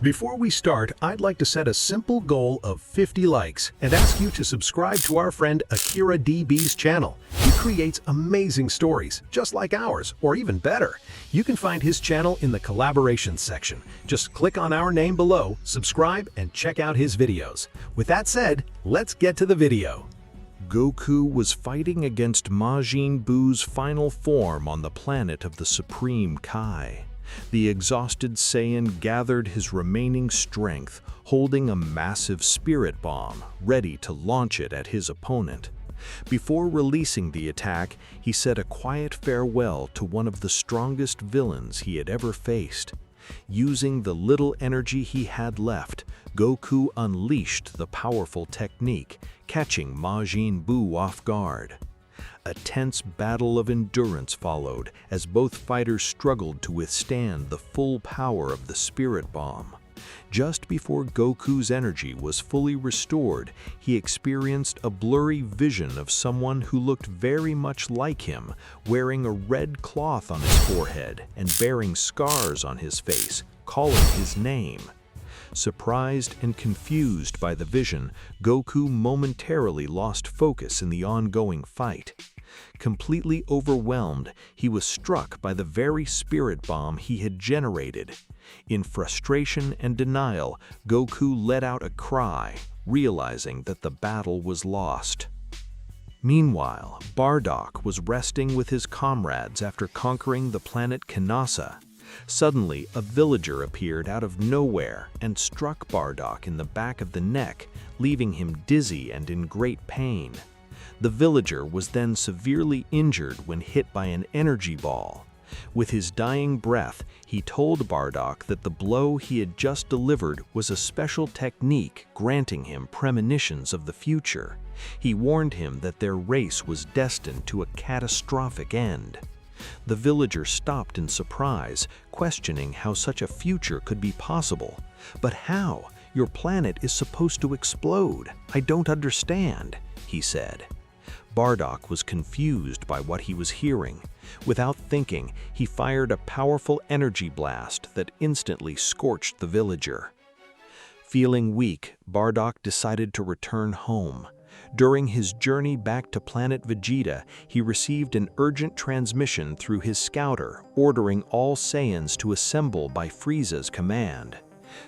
Before we start, I'd like to set a simple goal of 50 likes and ask you to subscribe to our friend Akira DB's channel. He creates amazing stories, just like ours, or even better. You can find his channel in the collaborations section. Just click on our name below, subscribe, and check out his videos. With that said, let's get to the video. Goku was fighting against Majin Buu's final form on the planet of the Supreme Kai. The exhausted Saiyan gathered his remaining strength, holding a massive spirit bomb, ready to launch it at his opponent. Before releasing the attack, he said a quiet farewell to one of the strongest villains he had ever faced. Using the little energy he had left, Goku unleashed the powerful technique, catching Majin Buu off guard. A tense battle of endurance followed as both fighters struggled to withstand the full power of the spirit bomb. Just before Goku's energy was fully restored, he experienced a blurry vision of someone who looked very much like him, wearing a red cloth on his forehead and bearing scars on his face, calling his name. Surprised and confused by the vision, Goku momentarily lost focus in the ongoing fight. Completely overwhelmed, he was struck by the very spirit bomb he had generated. In frustration and denial, Goku let out a cry, realizing that the battle was lost. Meanwhile, Bardock was resting with his comrades after conquering the planet Kanasa. Suddenly, a villager appeared out of nowhere and struck Bardock in the back of the neck, leaving him dizzy and in great pain. The villager was then severely injured when hit by an energy ball. With his dying breath, he told Bardock that the blow he had just delivered was a special technique granting him premonitions of the future. He warned him that their race was destined to a catastrophic end. The villager stopped in surprise, questioning how such a future could be possible. "But how? Your planet is supposed to explode. I don't understand," he said. Bardock was confused by what he was hearing. Without thinking, he fired a powerful energy blast that instantly scorched the villager. Feeling weak, Bardock decided to return home. During his journey back to planet Vegeta, he received an urgent transmission through his scouter, ordering all Saiyans to assemble by Frieza's command.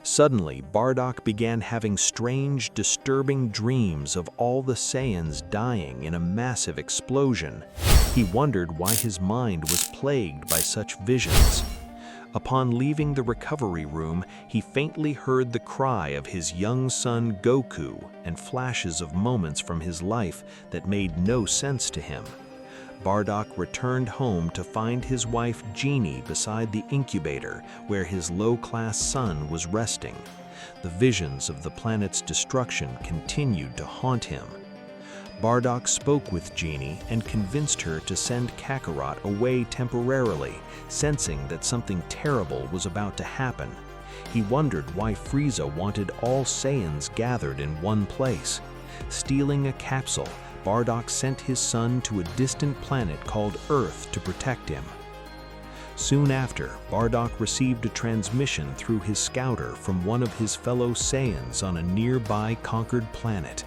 Suddenly, Bardock began having strange, disturbing dreams of all the Saiyans dying in a massive explosion. He wondered why his mind was plagued by such visions. Upon leaving the recovery room, he faintly heard the cry of his young son Goku and flashes of moments from his life that made no sense to him. Bardock returned home to find his wife Genie beside the incubator where his low-class son was resting. The visions of the planet's destruction continued to haunt him. Bardock spoke with Genie and convinced her to send Kakarot away temporarily, sensing that something terrible was about to happen. He wondered why Frieza wanted all Saiyans gathered in one place. Stealing a capsule, Bardock sent his son to a distant planet called Earth to protect him. Soon after, Bardock received a transmission through his scouter from one of his fellow Saiyans on a nearby conquered planet.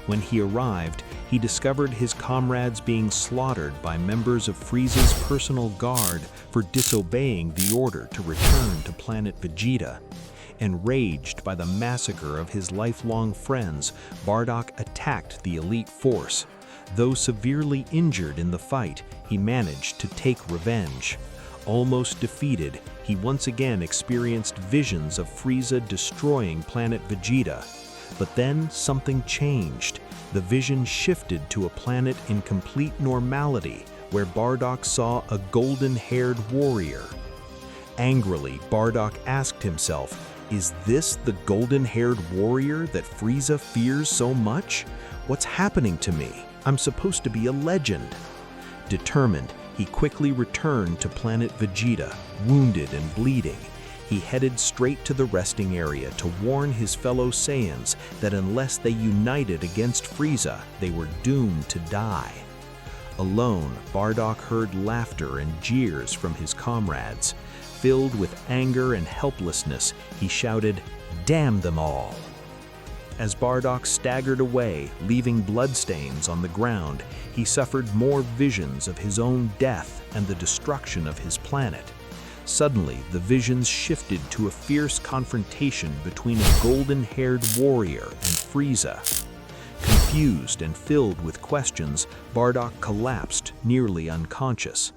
When he arrived, he discovered his comrades being slaughtered by members of Frieza's personal guard for disobeying the order to return to planet Vegeta. Enraged by the massacre of his lifelong friends, Bardock attacked the elite force. Though severely injured in the fight, he managed to take revenge. Almost defeated, he once again experienced visions of Frieza destroying planet Vegeta. But then something changed. The vision shifted to a planet in complete normality, where Bardock saw a golden-haired warrior. Angrily, Bardock asked himself, "Is this the golden-haired warrior that Frieza fears so much? What's happening to me? I'm supposed to be a legend." Determined, he quickly returned to planet Vegeta, wounded and bleeding. He headed straight to the resting area to warn his fellow Saiyans that unless they united against Frieza, they were doomed to die. Alone, Bardock heard laughter and jeers from his comrades. Filled with anger and helplessness, he shouted, "Damn them all!" As Bardock staggered away, leaving bloodstains on the ground, he suffered more visions of his own death and the destruction of his planet. Suddenly, the visions shifted to a fierce confrontation between a golden-haired warrior and Frieza. Confused and filled with questions, Bardock collapsed, nearly unconscious.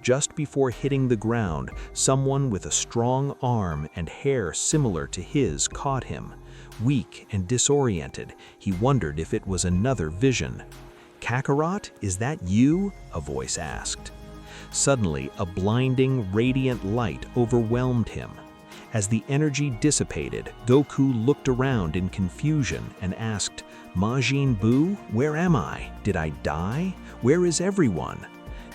Just before hitting the ground, someone with a strong arm and hair similar to his caught him. Weak and disoriented, he wondered if it was another vision. "Kakarot, is that you?" a voice asked. Suddenly, a blinding, radiant light overwhelmed him. As the energy dissipated, Goku looked around in confusion and asked, "Majin Buu, where am I? Did I die? Where is everyone?"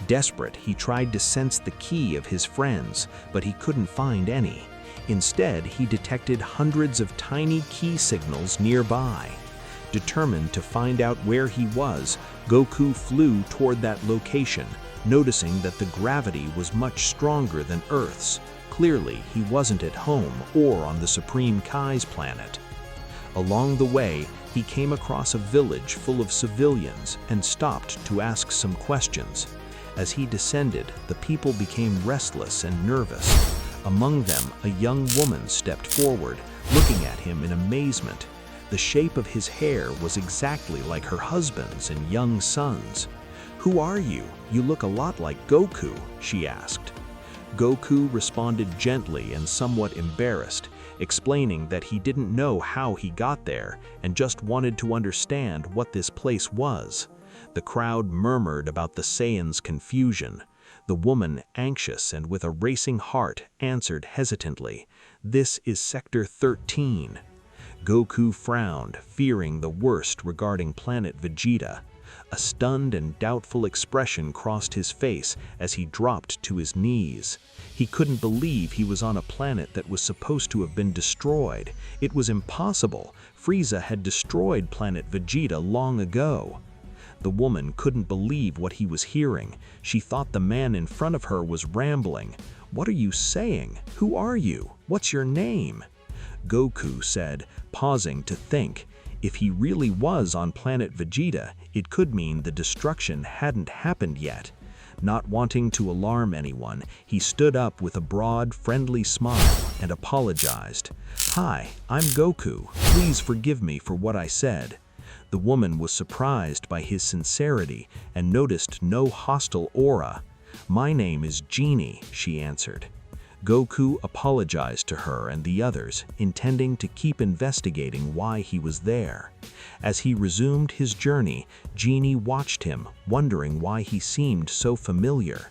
Desperate, he tried to sense the ki of his friends, but he couldn't find any. Instead, he detected hundreds of tiny ki signals nearby. Determined to find out where he was, Goku flew toward that location, noticing that the gravity was much stronger than Earth's. Clearly, he wasn't at home or on the Supreme Kai's planet. Along the way, he came across a village full of civilians and stopped to ask some questions. As he descended, the people became restless and nervous. Among them, a young woman stepped forward, looking at him in amazement. The shape of his hair was exactly like her husband's and young son's. "Who are you? You look a lot like Goku," she asked. Goku responded gently and somewhat embarrassed, explaining that he didn't know how he got there and just wanted to understand what this place was. The crowd murmured about the Saiyans' confusion. The woman, anxious and with a racing heart, answered hesitantly, "This is Sector 13. Goku frowned, fearing the worst regarding planet Vegeta. A stunned and doubtful expression crossed his face as he dropped to his knees. He couldn't believe he was on a planet that was supposed to have been destroyed. It was impossible. Frieza had destroyed planet Vegeta long ago. The woman couldn't believe what he was hearing. She thought the man in front of her was rambling. "What are you saying? Who are you? What's your name?" Goku said, pausing to think. If he really was on planet Vegeta, it could mean the destruction hadn't happened yet. Not wanting to alarm anyone, he stood up with a broad, friendly smile and apologized. "Hi, I'm Goku. Please forgive me for what I said." The woman was surprised by his sincerity and noticed no hostile aura. "My name is Genie," she answered. Goku apologized to her and the others, intending to keep investigating why he was there. As he resumed his journey, Genie watched him, wondering why he seemed so familiar.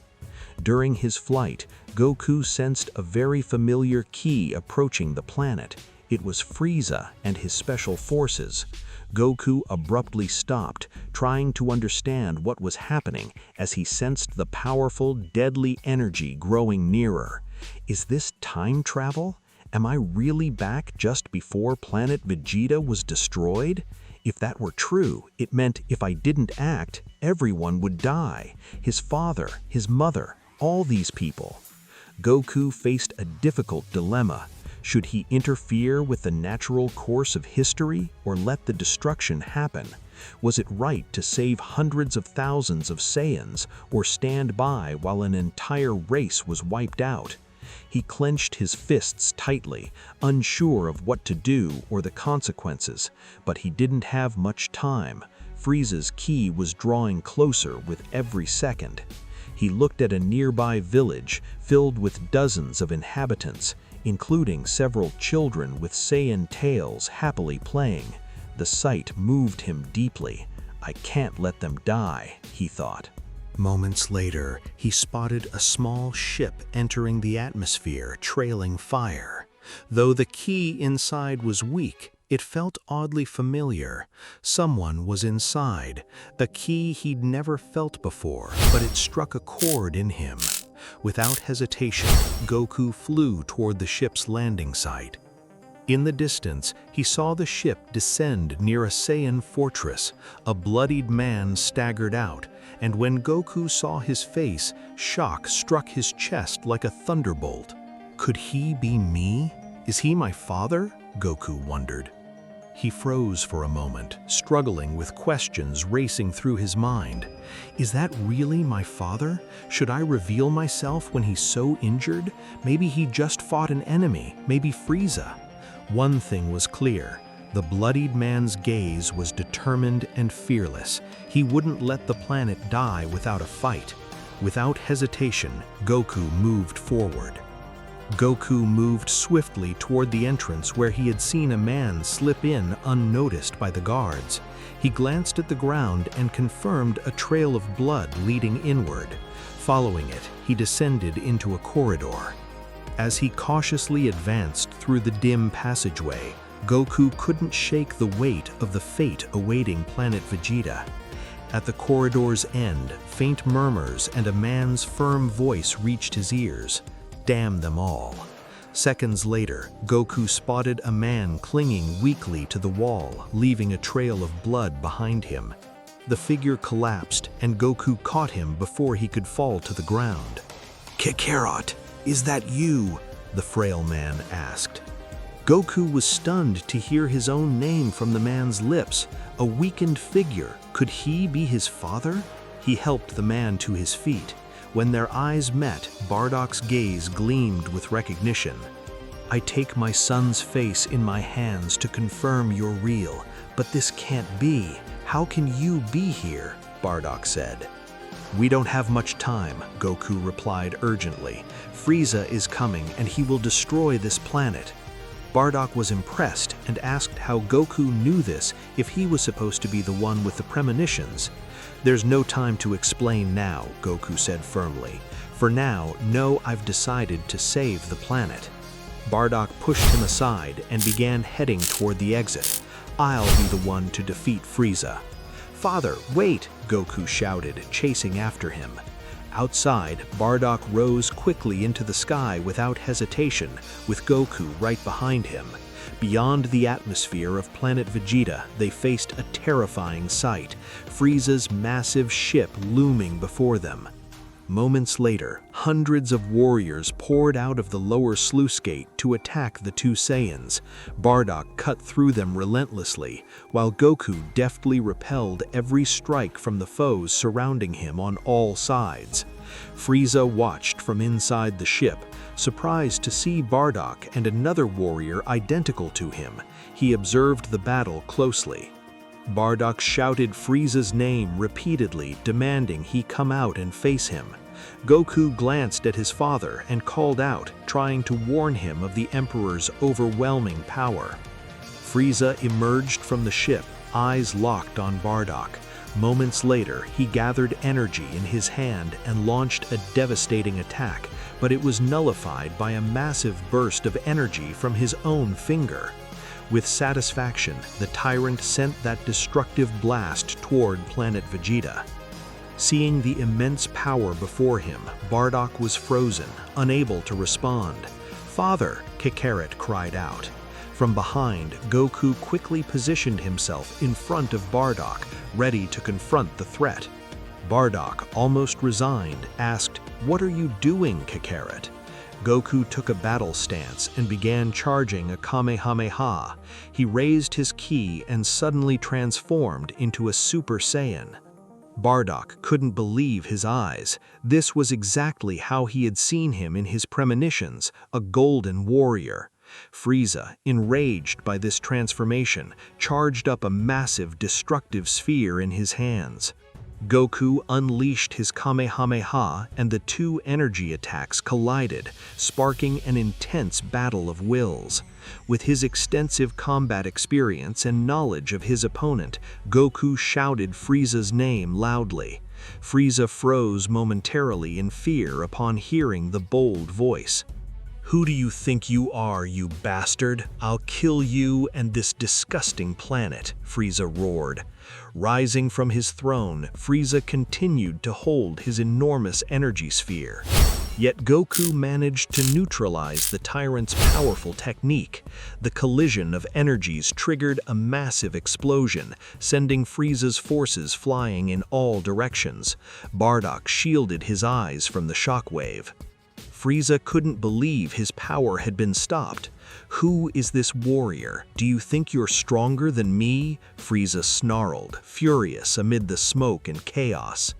During his flight, Goku sensed a very familiar ki approaching the planet. It was Frieza and his special forces. Goku abruptly stopped, trying to understand what was happening as he sensed the powerful, deadly energy growing nearer. Is this time travel? Am I really back just before planet Vegeta was destroyed? If that were true, it meant if I didn't act, everyone would die. His father, his mother, all these people. Goku faced a difficult dilemma. Should he interfere with the natural course of history or let the destruction happen? Was it right to save hundreds of thousands of Saiyans or stand by while an entire race was wiped out? He clenched his fists tightly, unsure of what to do or the consequences, but he didn't have much time. Frieza's ki was drawing closer with every second. He looked at a nearby village filled with dozens of inhabitants, including several children with Saiyan tails happily playing. The sight moved him deeply. "I can't let them die," he thought. Moments later, he spotted a small ship entering the atmosphere, trailing fire. Though the ki inside was weak, it felt oddly familiar. Someone was inside, a ki he'd never felt before, but it struck a chord in him. Without hesitation, Goku flew toward the ship's landing site. In the distance, he saw the ship descend near a Saiyan fortress. A bloodied man staggered out, and when Goku saw his face, shock struck his chest like a thunderbolt. Could he be me? Is he my father? Goku wondered. He froze for a moment, struggling with questions racing through his mind. Is that really my father? Should I reveal myself when he's so injured? Maybe he just fought an enemy, maybe Frieza. One thing was clear. The bloodied man's gaze was determined and fearless. He wouldn't let the planet die without a fight. Without hesitation, Goku moved forward. Goku moved swiftly toward the entrance where he had seen a man slip in unnoticed by the guards. He glanced at the ground and confirmed a trail of blood leading inward. Following it, he descended into a corridor. As he cautiously advanced through the dim passageway, Goku couldn't shake the weight of the fate awaiting planet Vegeta. At the corridor's end, faint murmurs and a man's firm voice reached his ears. Damn them all. Seconds later, Goku spotted a man clinging weakly to the wall, leaving a trail of blood behind him. The figure collapsed, and Goku caught him before he could fall to the ground. "Kakarot, is that you?" the frail man asked. Goku was stunned to hear his own name from the man's lips. A weakened figure. Could he be his father? He helped the man to his feet. When their eyes met, Bardock's gaze gleamed with recognition. "I take my son's face in my hands to confirm you're real, but this can't be. How can you be here?" Bardock said. "We don't have much time," Goku replied urgently. "Frieza is coming and he will destroy this planet." Bardock was impressed and asked how Goku knew this if he was supposed to be the one with the premonitions. "There's no time to explain now," Goku said firmly. "For now, know I've decided to save the planet." Bardock pushed him aside and began heading toward the exit. "I'll be the one to defeat Frieza." "Father, wait!" Goku shouted, chasing after him. Outside, Bardock rose quickly into the sky without hesitation, with Goku right behind him. Beyond the atmosphere of planet Vegeta, they faced a terrifying sight, Frieza's massive ship looming before them. Moments later, hundreds of warriors poured out of the lower sluice gate to attack the two Saiyans. Bardock cut through them relentlessly, while Goku deftly repelled every strike from the foes surrounding him on all sides. Frieza watched from inside the ship, surprised to see Bardock and another warrior identical to him. He observed the battle closely. Bardock shouted Frieza's name repeatedly, demanding he come out and face him. Goku glanced at his father and called out, trying to warn him of the Emperor's overwhelming power. Frieza emerged from the ship, eyes locked on Bardock. Moments later, he gathered energy in his hand and launched a devastating attack, but it was nullified by a massive burst of energy from his own finger. With satisfaction, the tyrant sent that destructive blast toward planet Vegeta. Seeing the immense power before him, Bardock was frozen, unable to respond. "Father!" Kakarot cried out. From behind, Goku quickly positioned himself in front of Bardock, ready to confront the threat. Bardock, almost resigned, asked, "What are you doing, Kakarot?" Goku took a battle stance and began charging a Kamehameha. He raised his ki and suddenly transformed into a Super Saiyan. Bardock couldn't believe his eyes. This was exactly how he had seen him in his premonitions, a golden warrior. Frieza, enraged by this transformation, charged up a massive destructive sphere in his hands. Goku unleashed his Kamehameha and the two energy attacks collided, sparking an intense battle of wills. With his extensive combat experience and knowledge of his opponent, Goku shouted Frieza's name loudly. Frieza froze momentarily in fear upon hearing the bold voice. "Who do you think you are, you bastard? I'll kill you and this disgusting planet," Frieza roared. Rising from his throne, Frieza continued to hold his enormous energy sphere. Yet Goku managed to neutralize the tyrant's powerful technique. The collision of energies triggered a massive explosion, sending Frieza's forces flying in all directions. Bardock shielded his eyes from the shockwave. Frieza couldn't believe his power had been stopped. "Who is this warrior? Do you think you're stronger than me?" Frieza snarled, furious amid the smoke and chaos.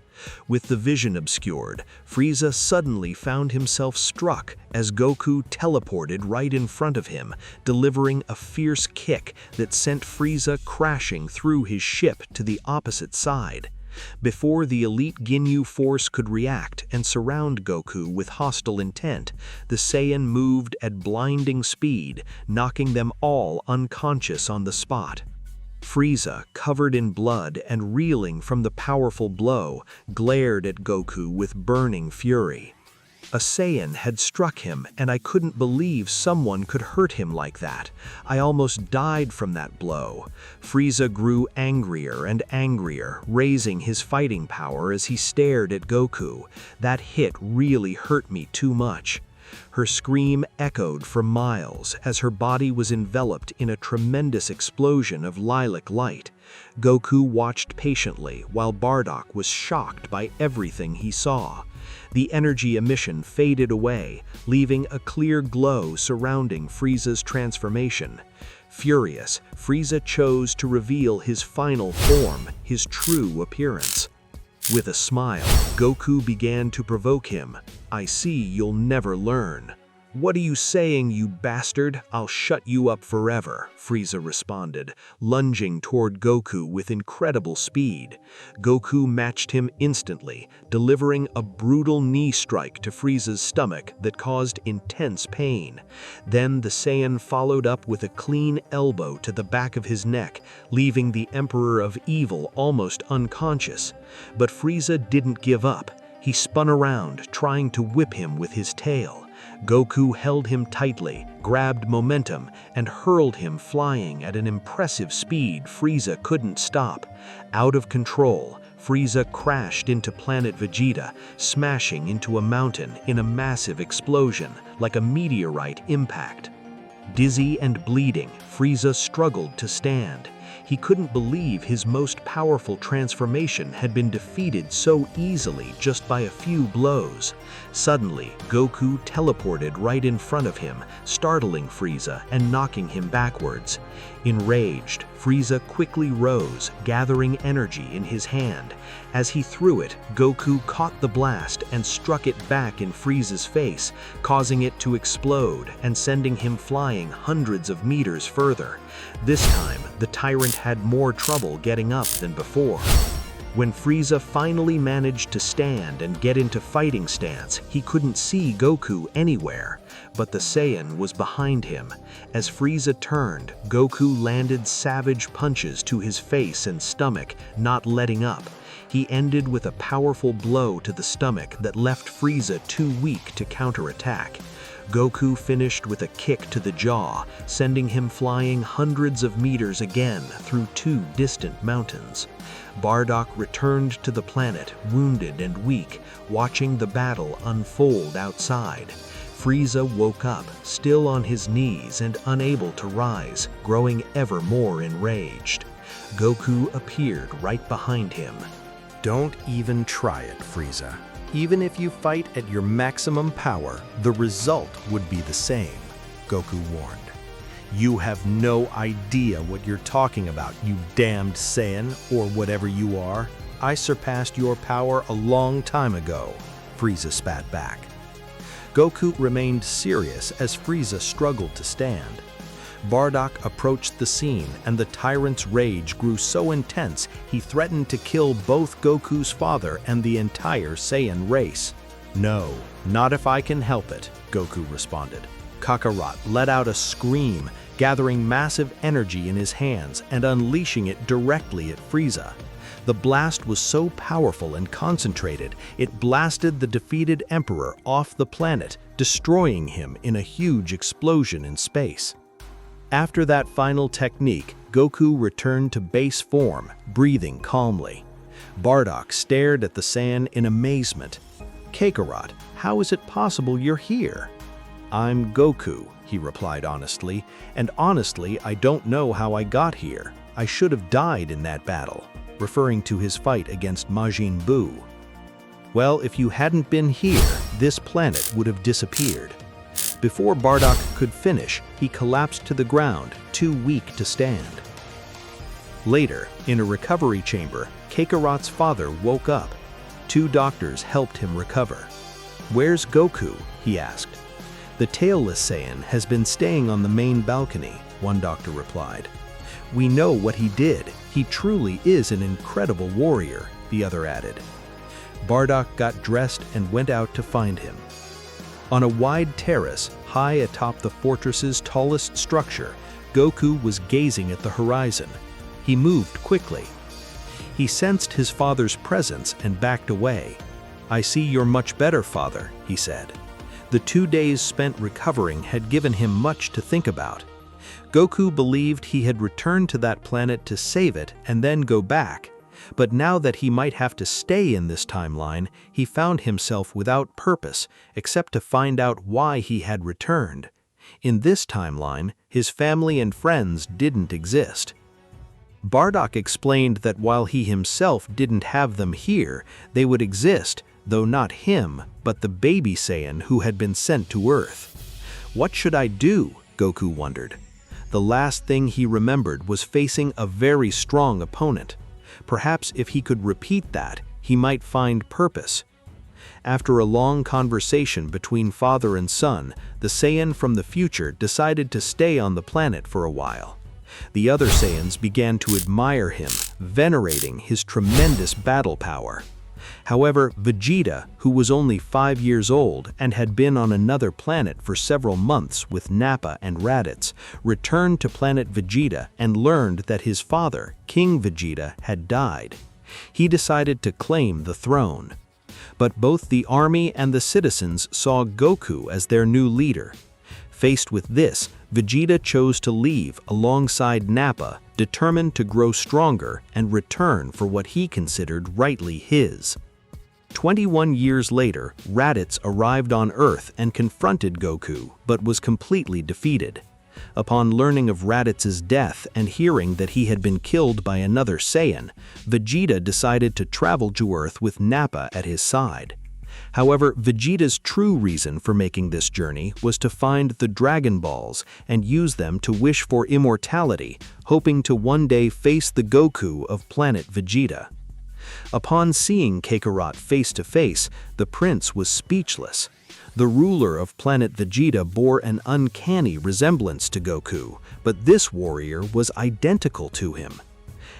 With the vision obscured, Frieza suddenly found himself struck as Goku teleported right in front of him, delivering a fierce kick that sent Frieza crashing through his ship to the opposite side. Before the elite Ginyu force could react and surround Goku with hostile intent, the Saiyan moved at blinding speed, knocking them all unconscious on the spot. Frieza, covered in blood and reeling from the powerful blow, glared at Goku with burning fury. A Saiyan had struck him, and I couldn't believe someone could hurt him like that. I almost died from that blow. Frieza grew angrier and angrier, raising his fighting power as he stared at Goku. That hit really hurt me too much. Her scream echoed for miles as her body was enveloped in a tremendous explosion of lilac light. Goku watched patiently while Bardock was shocked by everything he saw. The energy emission faded away, leaving a clear glow surrounding Frieza's transformation. Furious, Frieza chose to reveal his final form, his true appearance. With a smile, Goku began to provoke him. "I see you'll never learn." "What are you saying, you bastard? I'll shut you up forever," Frieza responded, lunging toward Goku with incredible speed. Goku matched him instantly, delivering a brutal knee strike to Frieza's stomach that caused intense pain. Then the Saiyan followed up with a clean elbow to the back of his neck, leaving the Emperor of Evil almost unconscious. But Frieza didn't give up. He spun around, trying to whip him with his tail. Goku held him tightly, grabbed momentum, and hurled him flying at an impressive speed Frieza couldn't stop. Out of control, Frieza crashed into planet Vegeta, smashing into a mountain in a massive explosion, like a meteorite impact. Dizzy and bleeding, Frieza struggled to stand. He couldn't believe his most powerful transformation had been defeated so easily just by a few blows. Suddenly, Goku teleported right in front of him, startling Frieza and knocking him backwards. Enraged, Frieza quickly rose, gathering energy in his hand. As he threw it, Goku caught the blast and struck it back in Frieza's face, causing it to explode and sending him flying hundreds of meters further. This time, the tyrant had more trouble getting up than before. When Frieza finally managed to stand and get into fighting stance, he couldn't see Goku anywhere, but the Saiyan was behind him. As Frieza turned, Goku landed savage punches to his face and stomach, not letting up. He ended with a powerful blow to the stomach that left Frieza too weak to counterattack. Goku finished with a kick to the jaw, sending him flying hundreds of meters again through two distant mountains. Bardock returned to the planet, wounded and weak, watching the battle unfold outside. Frieza woke up, still on his knees and unable to rise, growing ever more enraged. Goku appeared right behind him. Don't even try it, Frieza. Even if you fight at your maximum power, the result would be the same, Goku warned. You have no idea what you're talking about, you damned Saiyan, or whatever you are. I surpassed your power a long time ago, Frieza spat back. Goku remained serious as Frieza struggled to stand. Bardock approached the scene, and the tyrant's rage grew so intense he threatened to kill both Goku's father and the entire Saiyan race. "No, not if I can help it," Goku responded. Kakarot let out a scream, gathering massive energy in his hands and unleashing it directly at Frieza. The blast was so powerful and concentrated, it blasted the defeated Emperor off the planet, destroying him in a huge explosion in space. After that final technique, Goku returned to base form, breathing calmly. Bardock stared at the Saiyan in amazement. "Kakarot, how is it possible you're here?" "I'm Goku," he replied honestly, "and honestly, I don't know how I got here. I should have died in that battle," referring to his fight against Majin Buu. Well, if you hadn't been here, this planet would have disappeared. Before Bardock could finish, he collapsed to the ground, too weak to stand. Later, in a recovery chamber, Kakarot's father woke up. 2 doctors helped him recover. "Where's Goku?" he asked. "The tailless Saiyan has been staying on the main balcony," one doctor replied. "We know what he did. He truly is an incredible warrior," the other added. Bardock got dressed and went out to find him. On a wide terrace, high atop the fortress's tallest structure, Goku was gazing at the horizon. He moved quickly. He sensed his father's presence and backed away. "I see you're much better, father," he said. The 2 days spent recovering had given him much to think about. Goku believed he had returned to that planet to save it and then go back. But now that he might have to stay in this timeline, he found himself without purpose, except to find out why he had returned. In this timeline, his family and friends didn't exist. Bardock explained that while he himself didn't have them here, they would exist, though not him, but the baby Saiyan who had been sent to Earth. What should I do? Goku wondered. The last thing he remembered was facing a very strong opponent. Perhaps if he could repeat that, he might find purpose. After a long conversation between father and son, the Saiyan from the future decided to stay on the planet for a while. The other Saiyans began to admire him, venerating his tremendous battle power. However, Vegeta, who was only 5 years old and had been on another planet for several months with Nappa and Raditz, returned to planet Vegeta and learned that his father, King Vegeta, had died. He decided to claim the throne. But both the army and the citizens saw Goku as their new leader. Faced with this, Vegeta chose to leave alongside Nappa, determined to grow stronger and return for what he considered rightly his. 21 years later, Raditz arrived on Earth and confronted Goku, but was completely defeated. Upon learning of Raditz's death and hearing that he had been killed by another Saiyan, Vegeta decided to travel to Earth with Nappa at his side. However, Vegeta's true reason for making this journey was to find the Dragon Balls and use them to wish for immortality, hoping to one day face the Goku of planet Vegeta. Upon seeing Kakarot face to face, the prince was speechless. The ruler of planet Vegeta bore an uncanny resemblance to Goku, but this warrior was identical to him.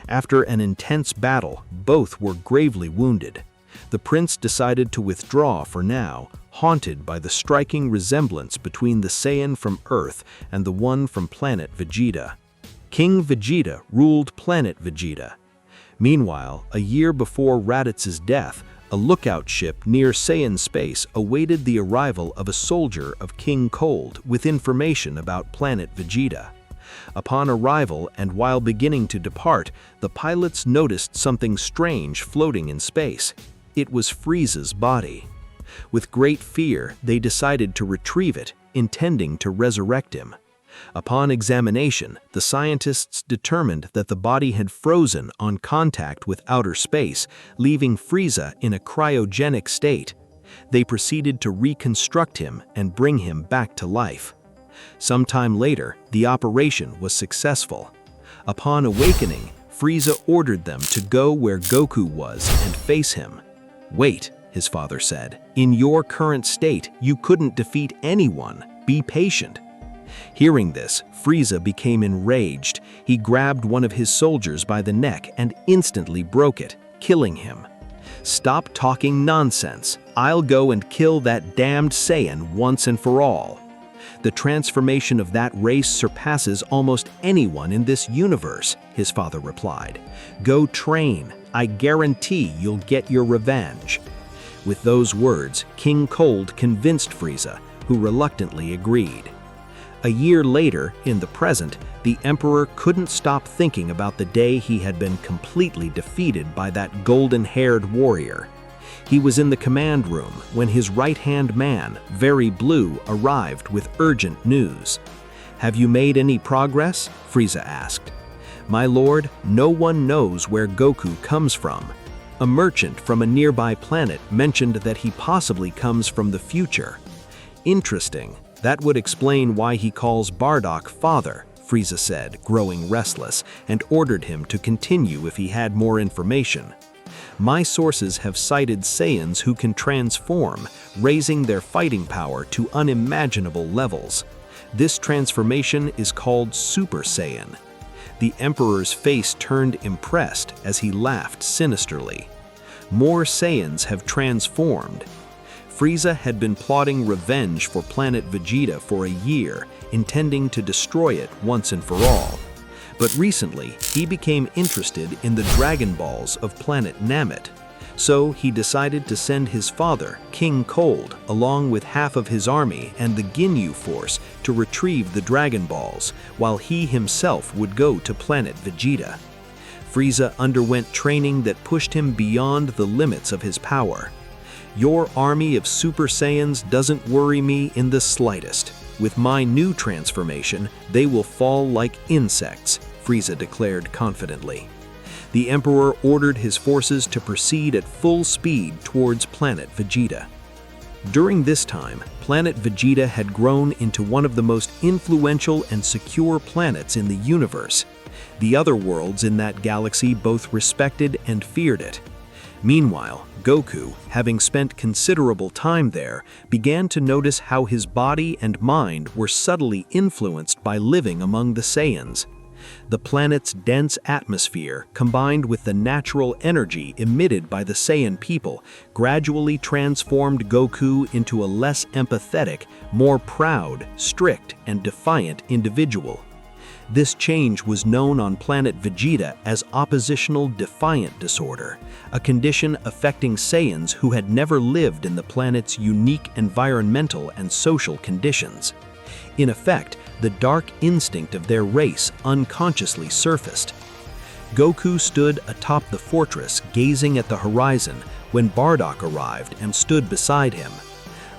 After an intense battle, both were gravely wounded. The prince decided to withdraw for now, haunted by the striking resemblance between the Saiyan from Earth and the one from planet Vegeta. King Vegeta ruled planet Vegeta. Meanwhile, a year before Raditz's death, a lookout ship near Saiyan space awaited the arrival of a soldier of King Cold with information about planet Vegeta. Upon arrival and while beginning to depart, the pilots noticed something strange floating in space. It was Frieza's body. With great fear, they decided to retrieve it, intending to resurrect him. Upon examination, the scientists determined that the body had frozen on contact with outer space, leaving Frieza in a cryogenic state. They proceeded to reconstruct him and bring him back to life. Sometime later, the operation was successful. Upon awakening, Frieza ordered them to go where Goku was and face him. "Wait," his father said. "In your current state, you couldn't defeat anyone. Be patient." Hearing this, Frieza became enraged. He grabbed one of his soldiers by the neck and instantly broke it, killing him. "Stop talking nonsense. I'll go and kill that damned Saiyan once and for all. The transformation of that race surpasses almost anyone in this universe," his father replied. "Go train. I guarantee you'll get your revenge." With those words, King Cold convinced Frieza, who reluctantly agreed. A year later, in the present, the Emperor couldn't stop thinking about the day he had been completely defeated by that golden-haired warrior. He was in the command room when his right-hand man, Very Blue, arrived with urgent news. "Have you made any progress?" Frieza asked. "My lord, no one knows where Goku comes from." A merchant from a nearby planet mentioned that he possibly comes from the future. Interesting. That would explain why he calls Bardock father, Frieza said, growing restless, and ordered him to continue if he had more information. My sources have cited Saiyans who can transform, raising their fighting power to unimaginable levels. This transformation is called Super Saiyan. The Emperor's face turned impressed as he laughed sinisterly. More Saiyans have transformed. Frieza had been plotting revenge for planet Vegeta for a year, intending to destroy it once and for all. But recently, he became interested in the Dragon Balls of planet Namek. So he decided to send his father, King Cold, along with half of his army and the Ginyu Force to retrieve the Dragon Balls, while he himself would go to planet Vegeta. Frieza underwent training that pushed him beyond the limits of his power. Your army of Super Saiyans doesn't worry me in the slightest. With my new transformation, they will fall like insects, Frieza declared confidently. The Emperor ordered his forces to proceed at full speed towards planet Vegeta. During this time, planet Vegeta had grown into one of the most influential and secure planets in the universe. The other worlds in that galaxy both respected and feared it. Meanwhile, Goku, having spent considerable time there, began to notice how his body and mind were subtly influenced by living among the Saiyans. The planet's dense atmosphere, combined with the natural energy emitted by the Saiyan people, gradually transformed Goku into a less empathetic, more proud, strict, and defiant individual. This change was known on planet Vegeta as oppositional defiant disorder, a condition affecting Saiyans who had never lived in the planet's unique environmental and social conditions. In effect, the dark instinct of their race unconsciously surfaced. Goku stood atop the fortress, gazing at the horizon, when Bardock arrived and stood beside him.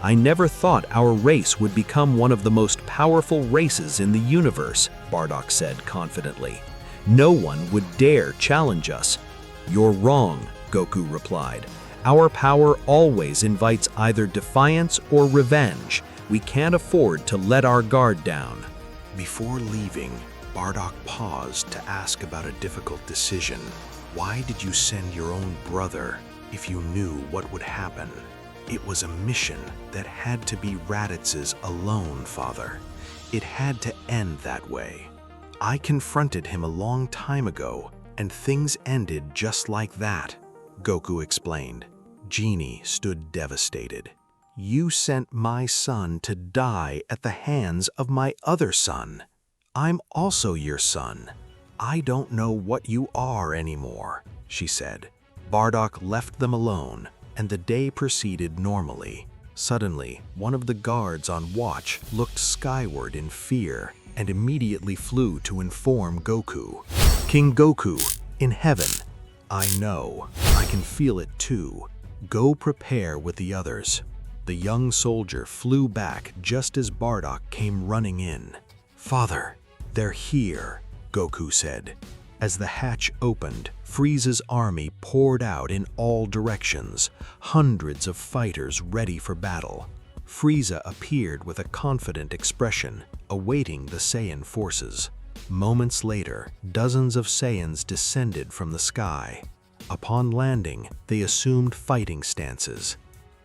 I never thought our race would become one of the most powerful races in the universe, Bardock said confidently. No one would dare challenge us. You're wrong, Goku replied. Our power always invites either defiance or revenge. We can't afford to let our guard down. Before leaving, Bardock paused to ask about a difficult decision. Why did you send your own brother if you knew what would happen? It was a mission that had to be Raditz's alone, father. It had to end that way. I confronted him a long time ago, and things ended just like that, Goku explained. Genie stood devastated. You sent my son to die at the hands of my other son. I'm also your son. I don't know what you are anymore, she said. Bardock left them alone, and the day proceeded normally. Suddenly, one of the guards on watch looked skyward in fear and immediately flew to inform Goku. King Goku, in heaven. I know. I can feel it too. Go prepare with the others. The young soldier flew back just as Bardock came running in. Father, they're here, Goku said. As the hatch opened, Frieza's army poured out in all directions, hundreds of fighters ready for battle. Frieza appeared with a confident expression, awaiting the Saiyan forces. Moments later, dozens of Saiyans descended from the sky. Upon landing, they assumed fighting stances.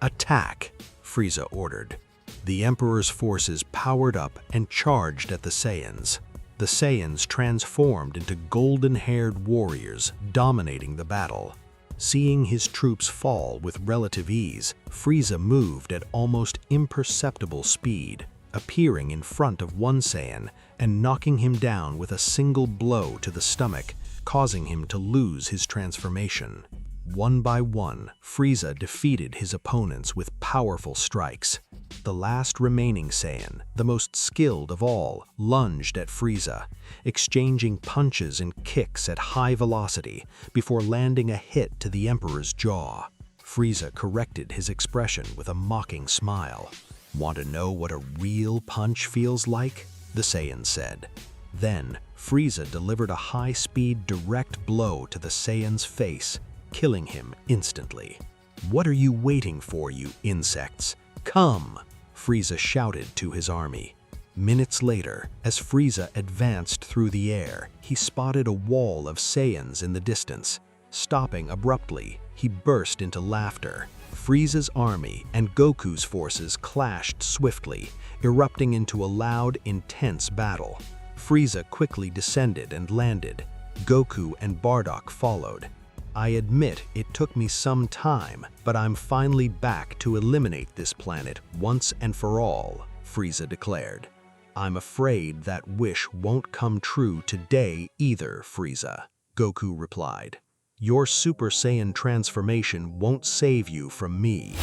Attack, Frieza ordered. The Emperor's forces powered up and charged at the Saiyans. The Saiyans transformed into golden-haired warriors, dominating the battle. Seeing his troops fall with relative ease, Frieza moved at almost imperceptible speed, appearing in front of one Saiyan and knocking him down with a single blow to the stomach, causing him to lose his transformation. One by one, Frieza defeated his opponents with powerful strikes. The last remaining Saiyan, the most skilled of all, lunged at Frieza, exchanging punches and kicks at high velocity before landing a hit to the Emperor's jaw. Frieza corrected his expression with a mocking smile. Want to know what a real punch feels like? The Saiyan said. Then, Frieza delivered a high-speed direct blow to the Saiyan's face, killing him instantly. "What are you waiting for, you insects? Come!" Frieza shouted to his army. Minutes later, as Frieza advanced through the air, he spotted a wall of Saiyans in the distance. Stopping abruptly, he burst into laughter. Frieza's army and Goku's forces clashed swiftly, erupting into a loud, intense battle. Frieza quickly descended and landed. Goku and Bardock followed. "I admit it took me some time, but I'm finally back to eliminate this planet once and for all," Frieza declared. "I'm afraid that wish won't come true today either, Frieza," Goku replied. "Your Super Saiyan transformation won't save you from me."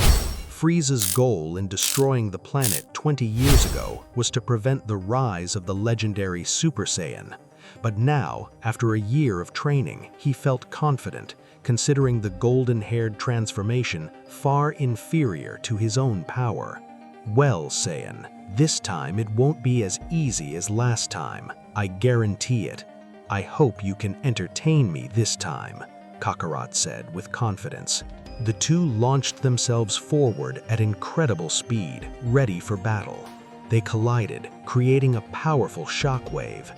Frieza's goal in destroying the planet 20 years ago was to prevent the rise of the legendary Super Saiyan. But now, after a year of training, he felt confident, considering the golden-haired transformation far inferior to his own power. "Well, Saiyan, this time it won't be as easy as last time, I guarantee it. I hope you can entertain me this time," Kakarot said with confidence. The two launched themselves forward at incredible speed, ready for battle. They collided, creating a powerful shockwave.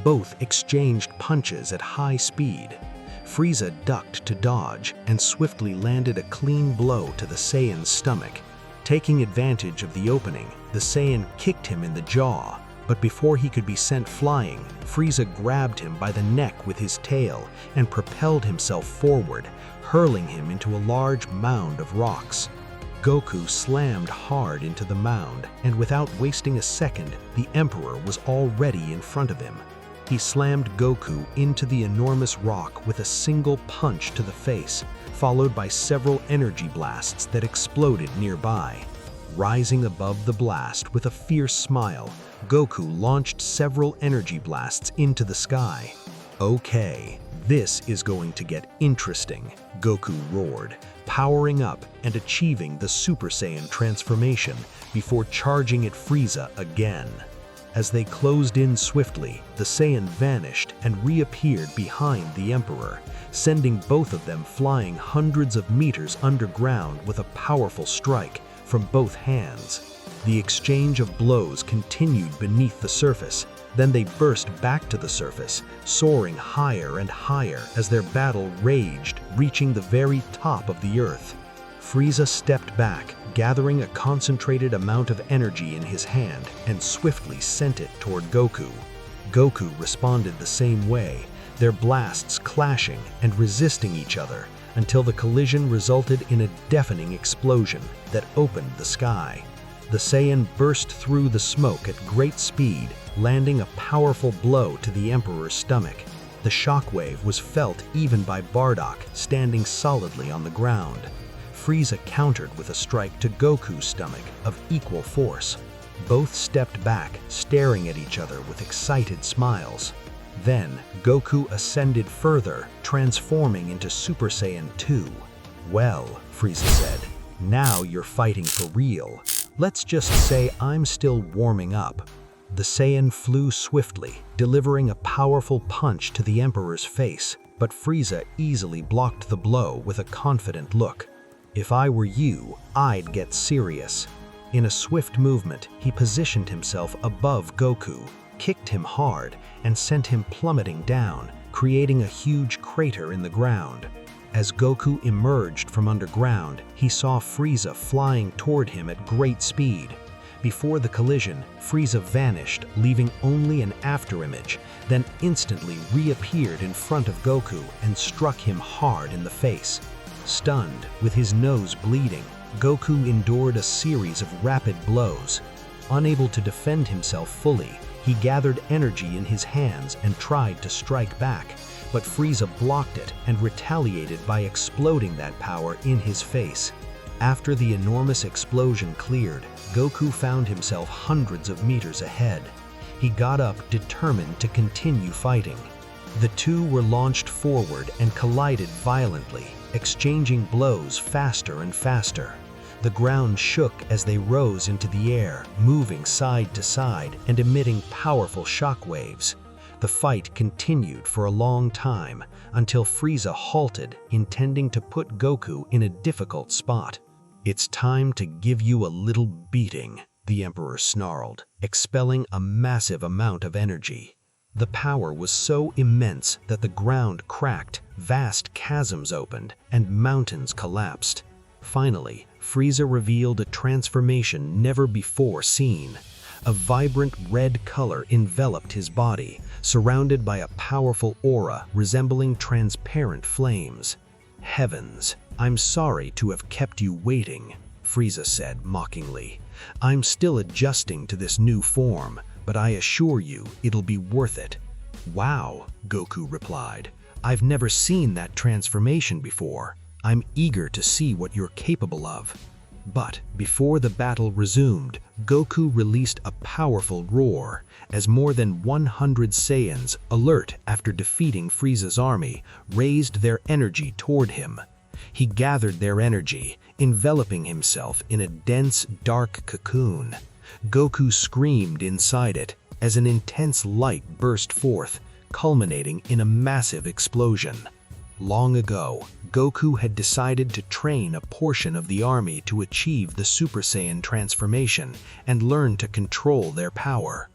Both exchanged punches at high speed. Frieza ducked to dodge and swiftly landed a clean blow to the Saiyan's stomach. Taking advantage of the opening, the Saiyan kicked him in the jaw, but before he could be sent flying, Frieza grabbed him by the neck with his tail and propelled himself forward, hurling him into a large mound of rocks. Goku slammed hard into the mound, and without wasting a second, the Emperor was already in front of him. He slammed Goku into the enormous rock with a single punch to the face, followed by several energy blasts that exploded nearby. Rising above the blast with a fierce smile, Goku launched several energy blasts into the sky. "Okay, this is going to get interesting," Goku roared, powering up and achieving the Super Saiyan transformation before charging at Frieza again. As they closed in swiftly, the Saiyan vanished and reappeared behind the Emperor, sending both of them flying hundreds of meters underground with a powerful strike from both hands. The exchange of blows continued beneath the surface, then they burst back to the surface, soaring higher and higher as their battle raged, reaching the very top of the earth. Frieza stepped back, gathering a concentrated amount of energy in his hand, and swiftly sent it toward Goku. Goku responded the same way, their blasts clashing and resisting each other, until the collision resulted in a deafening explosion that opened the sky. The Saiyan burst through the smoke at great speed, landing a powerful blow to the Emperor's stomach. The shockwave was felt even by Bardock, standing solidly on the ground. Frieza countered with a strike to Goku's stomach of equal force. Both stepped back, staring at each other with excited smiles. Then, Goku ascended further, transforming into Super Saiyan 2. "Well," Frieza said, "now you're fighting for real. Let's just say I'm still warming up." The Saiyan flew swiftly, delivering a powerful punch to the Emperor's face, but Frieza easily blocked the blow with a confident look. "If I were you, I'd get serious." In a swift movement, he positioned himself above Goku, kicked him hard, and sent him plummeting down, creating a huge crater in the ground. As Goku emerged from underground, he saw Frieza flying toward him at great speed. Before the collision, Frieza vanished, leaving only an afterimage, then instantly reappeared in front of Goku and struck him hard in the face. Stunned, with his nose bleeding, Goku endured a series of rapid blows. Unable to defend himself fully, he gathered energy in his hands and tried to strike back, but Frieza blocked it and retaliated by exploding that power in his face. After the enormous explosion cleared, Goku found himself hundreds of meters ahead. He got up, determined to continue fighting. The two were launched forward and collided violently, exchanging blows faster and faster. The ground shook as they rose into the air, moving side to side and emitting powerful shock waves. The fight continued for a long time until Frieza halted, intending to put Goku in a difficult spot. "It's time to give you a little beating," the Emperor snarled, expelling a massive amount of energy. The power was so immense that the ground cracked, vast chasms opened, and mountains collapsed. Finally, Frieza revealed a transformation never before seen. A vibrant red color enveloped his body, surrounded by a powerful aura resembling transparent flames. "Heavens, I'm sorry to have kept you waiting," Frieza said mockingly. "I'm still adjusting to this new form, but I assure you it'll be worth it." "Wow," Goku replied. "I've never seen that transformation before. I'm eager to see what you're capable of." But before the battle resumed, Goku released a powerful roar, as more than 100 Saiyans, alert after defeating Frieza's army, raised their energy toward him. He gathered their energy, enveloping himself in a dense, dark cocoon. Goku screamed inside it as an intense light burst forth, culminating in a massive explosion. Long ago, Goku had decided to train a portion of the army to achieve the Super Saiyan transformation and learn to control their power.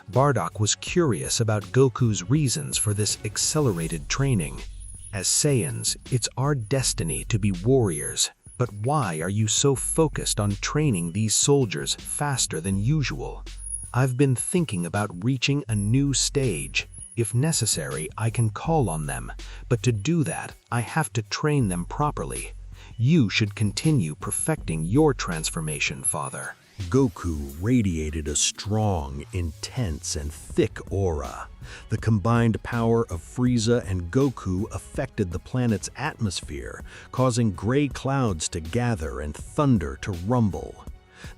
Bardock was curious about Goku's reasons for this accelerated training. "As Saiyans, it's our destiny to be warriors, but why are you so focused on training these soldiers faster than usual?" "I've been thinking about reaching a new stage. If necessary, I can call on them, but to do that, I have to train them properly. You should continue perfecting your transformation, Father." Goku radiated a strong, intense, and thick aura. The combined power of Frieza and Goku affected the planet's atmosphere, causing gray clouds to gather and thunder to rumble.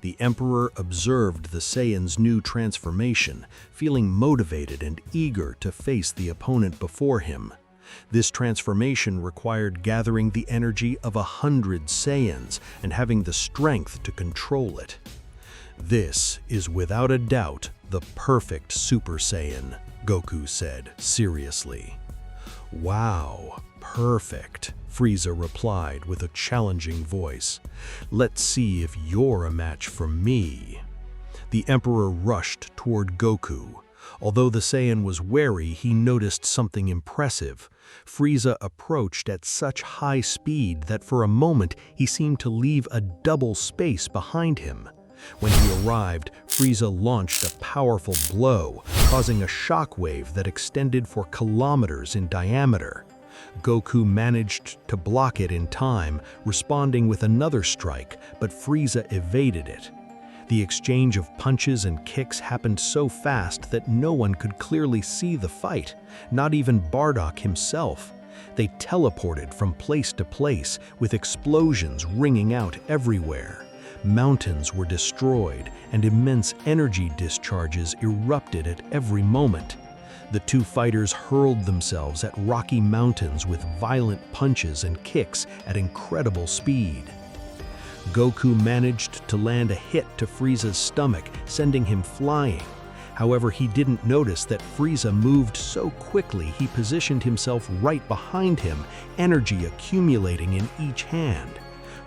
The Emperor observed the Saiyan's new transformation, feeling motivated and eager to face the opponent before him. This transformation required gathering the energy of 100 Saiyans and having the strength to control it. "This is without a doubt the perfect Super Saiyan," Goku said seriously. "Wow, perfect," Frieza replied with a challenging voice. "Let's see if you're a match for me." The Emperor rushed toward Goku. Although the Saiyan was wary, he noticed something impressive. Frieza approached at such high speed that for a moment he seemed to leave a double space behind him. When he arrived, Frieza launched a powerful blow, causing a shockwave that extended for kilometers in diameter. Goku managed to block it in time, responding with another strike, but Frieza evaded it. The exchange of punches and kicks happened so fast that no one could clearly see the fight, not even Bardock himself. They teleported from place to place, with explosions ringing out everywhere. Mountains were destroyed, and immense energy discharges erupted at every moment. The two fighters hurled themselves at rocky mountains with violent punches and kicks at incredible speed. Goku managed to land a hit to Frieza's stomach, sending him flying. However, he didn't notice that Frieza moved so quickly he positioned himself right behind him, energy accumulating in each hand.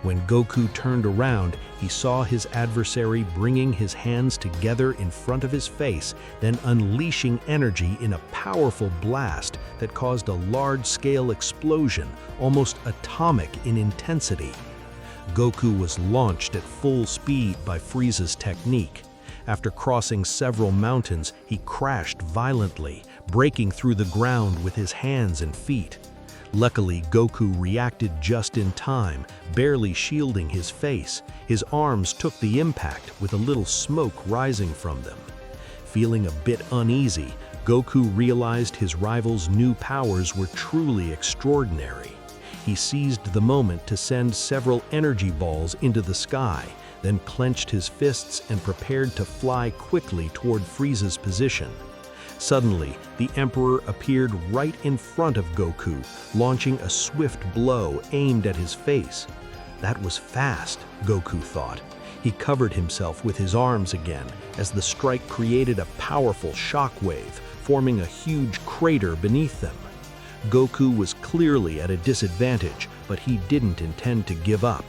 When Goku turned around, he saw his adversary bringing his hands together in front of his face, then unleashing energy in a powerful blast that caused a large-scale explosion, almost atomic in intensity. Goku was launched at full speed by Frieza's technique. After crossing several mountains, he crashed violently, breaking through the ground with his hands and feet. Luckily, Goku reacted just in time, barely shielding his face. His arms took the impact, with a little smoke rising from them. Feeling a bit uneasy, Goku realized his rival's new powers were truly extraordinary. He seized the moment to send several energy balls into the sky, then clenched his fists and prepared to fly quickly toward Frieza's position. Suddenly, the Emperor appeared right in front of Goku, launching a swift blow aimed at his face. That was fast, Goku thought. He covered himself with his arms again, as the strike created a powerful shockwave, forming a huge crater beneath them. Goku was clearly at a disadvantage, but he didn't intend to give up.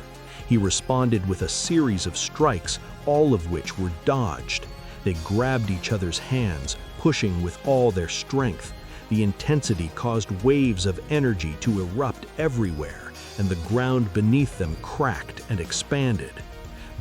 He responded with a series of strikes, all of which were dodged. They grabbed each other's hands, pushing with all their strength. The intensity caused waves of energy to erupt everywhere, and the ground beneath them cracked and expanded.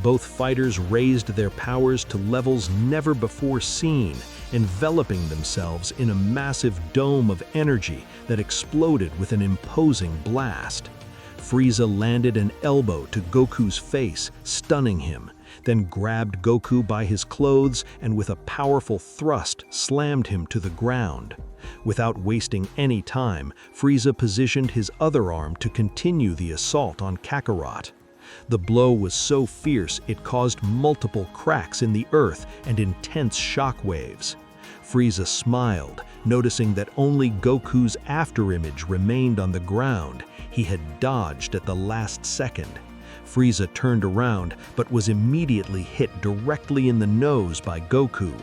Both fighters raised their powers to levels never before seen, enveloping themselves in a massive dome of energy that exploded with an imposing blast. Frieza landed an elbow to Goku's face, stunning him, then grabbed Goku by his clothes and with a powerful thrust slammed him to the ground. Without wasting any time, Frieza positioned his other arm to continue the assault on Kakarot. The blow was so fierce it caused multiple cracks in the earth and intense shockwaves. Frieza smiled, noticing that only Goku's afterimage remained on the ground. He had dodged at the last second. Frieza turned around, but was immediately hit directly in the nose by Goku.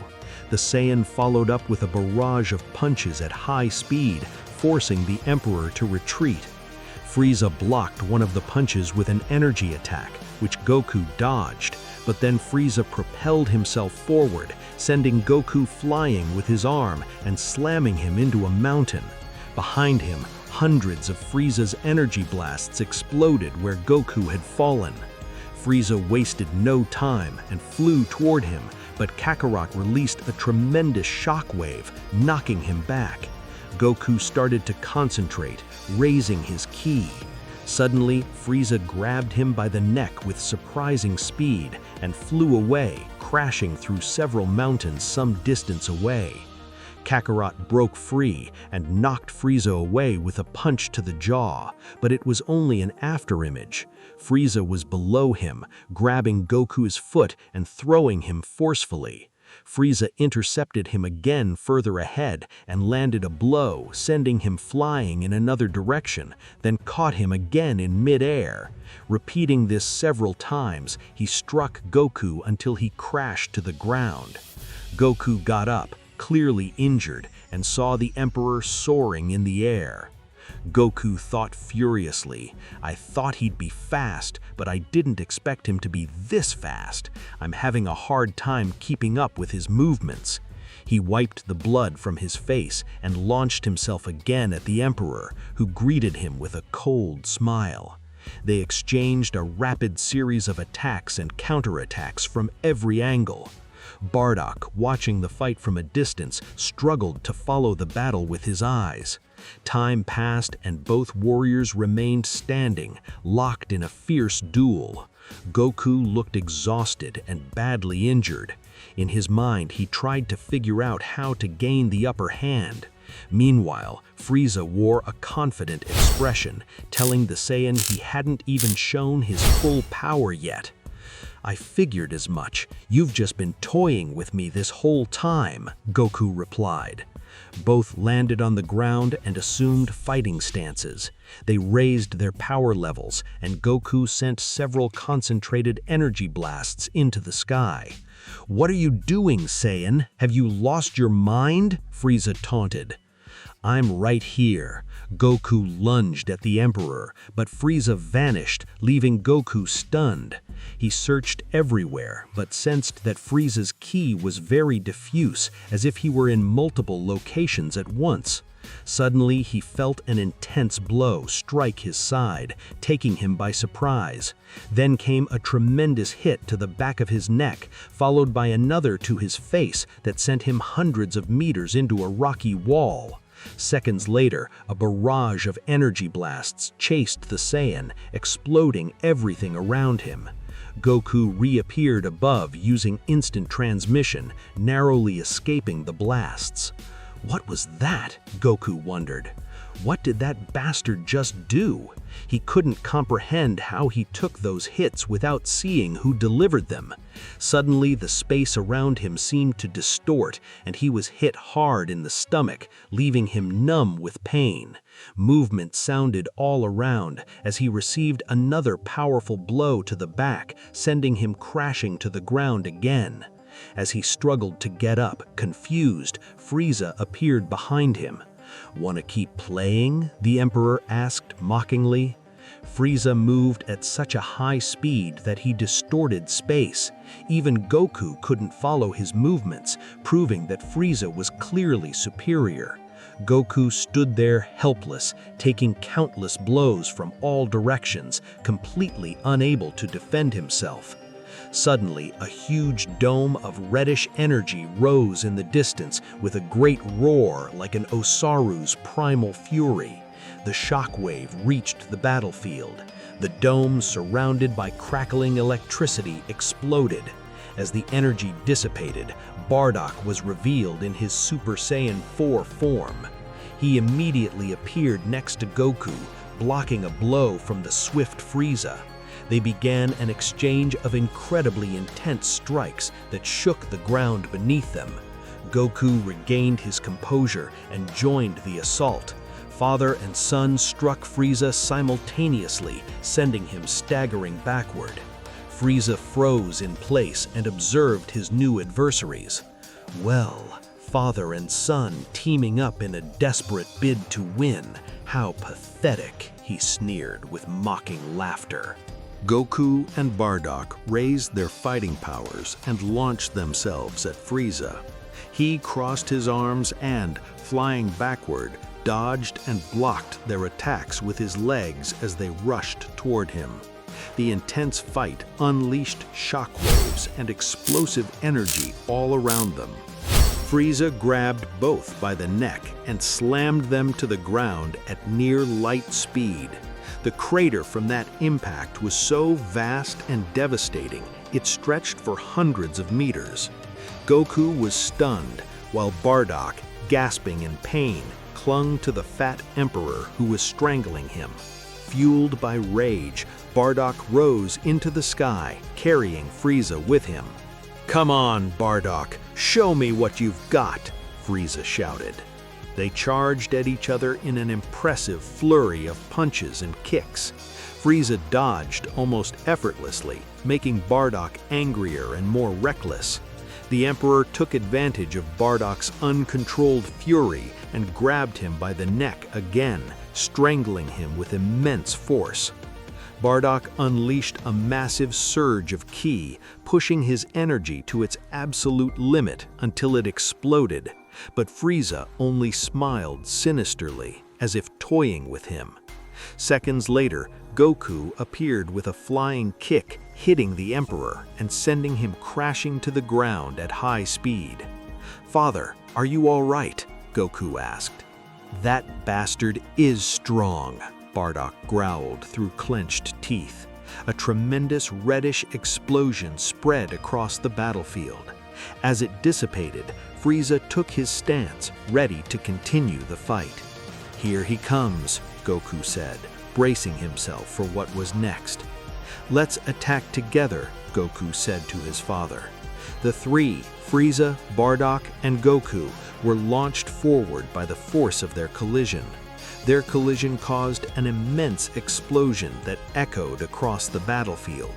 The Saiyan followed up with a barrage of punches at high speed, forcing the Emperor to retreat. Frieza blocked one of the punches with an energy attack, which Goku dodged, but then Frieza propelled himself forward, sending Goku flying with his arm and slamming him into a mountain. Behind him, hundreds of Frieza's energy blasts exploded where Goku had fallen. Frieza wasted no time and flew toward him, but Kakarot released a tremendous shockwave, knocking him back. Goku started to concentrate, raising his ki. Suddenly, Frieza grabbed him by the neck with surprising speed and flew away, crashing through several mountains some distance away. Kakarot broke free and knocked Frieza away with a punch to the jaw, but it was only an afterimage. Frieza was below him, grabbing Goku's foot and throwing him forcefully. Frieza intercepted him again further ahead and landed a blow, sending him flying in another direction, then caught him again in mid-air. Repeating this several times, he struck Goku until he crashed to the ground. Goku got up, clearly injured, and saw the Emperor soaring in the air. Goku thought furiously, "I thought he'd be fast, but I didn't expect him to be this fast. I'm having a hard time keeping up with his movements." He wiped the blood from his face and launched himself again at the Emperor, who greeted him with a cold smile. They exchanged a rapid series of attacks and counterattacks from every angle. Bardock, watching the fight from a distance, struggled to follow the battle with his eyes. Time passed and both warriors remained standing, locked in a fierce duel. Goku looked exhausted and badly injured. In his mind, he tried to figure out how to gain the upper hand. Meanwhile, Frieza wore a confident expression, telling the Saiyan he hadn't even shown his full power yet. "I figured as much. You've just been toying with me this whole time," Goku replied. Both landed on the ground and assumed fighting stances. They raised their power levels, and Goku sent several concentrated energy blasts into the sky. "What are you doing, Saiyan? Have you lost your mind?" Frieza taunted. "I'm right here." Goku lunged at the Emperor, but Frieza vanished, leaving Goku stunned. He searched everywhere, but sensed that Frieza's ki was very diffuse, as if he were in multiple locations at once. Suddenly, he felt an intense blow strike his side, taking him by surprise. Then came a tremendous hit to the back of his neck, followed by another to his face that sent him hundreds of meters into a rocky wall. Seconds later, a barrage of energy blasts chased the Saiyan, exploding everything around him. Goku reappeared above using instant transmission, narrowly escaping the blasts. What was that? Goku wondered. What did that bastard just do? He couldn't comprehend how he took those hits without seeing who delivered them. Suddenly, the space around him seemed to distort, and he was hit hard in the stomach, leaving him numb with pain. Movement sounded all around as he received another powerful blow to the back, sending him crashing to the ground again. As he struggled to get up, confused, Frieza appeared behind him. "Want to keep playing?" the Emperor asked mockingly. Frieza moved at such a high speed that he distorted space. Even Goku couldn't follow his movements, proving that Frieza was clearly superior. Goku stood there helpless, taking countless blows from all directions, completely unable to defend himself. Suddenly, a huge dome of reddish energy rose in the distance with a great roar like an Osaru's primal fury. The shockwave reached the battlefield. The dome, surrounded by crackling electricity, exploded. As the energy dissipated, Bardock was revealed in his Super Saiyan 4 form. He immediately appeared next to Goku, blocking a blow from the swift Frieza. They began an exchange of incredibly intense strikes that shook the ground beneath them. Goku regained his composure and joined the assault. Father and son struck Frieza simultaneously, sending him staggering backward. Frieza froze in place and observed his new adversaries. Well, father and son teaming up in a desperate bid to win. How pathetic, he sneered with mocking laughter. Goku and Bardock raised their fighting powers and launched themselves at Frieza. He crossed his arms and, flying backward, dodged and blocked their attacks with his legs as they rushed toward him. The intense fight unleashed shockwaves and explosive energy all around them. Frieza grabbed both by the neck and slammed them to the ground at near light speed. The crater from that impact was so vast and devastating, it stretched for hundreds of meters. Goku was stunned, while Bardock, gasping in pain, clung to the fat Emperor who was strangling him. Fueled by rage, Bardock rose into the sky, carrying Frieza with him. "Come on, Bardock, show me what you've got," Frieza shouted. They charged at each other in an impressive flurry of punches and kicks. Frieza dodged almost effortlessly, making Bardock angrier and more reckless. The Emperor took advantage of Bardock's uncontrolled fury and grabbed him by the neck again, strangling him with immense force. Bardock unleashed a massive surge of ki, pushing his energy to its absolute limit until it exploded, but Frieza only smiled sinisterly, as if toying with him. Seconds later, Goku appeared with a flying kick, hitting the Emperor and sending him crashing to the ground at high speed. "Father, are you all right?" Goku asked. "That bastard is strong," Bardock growled through clenched teeth. A tremendous reddish explosion spread across the battlefield. As it dissipated, Frieza took his stance, ready to continue the fight. "Here he comes," Goku said, bracing himself for what was next. "Let's attack together," Goku said to his father. The three, Frieza, Bardock, and Goku, were launched forward by the force of their collision. Their collision caused an immense explosion that echoed across the battlefield.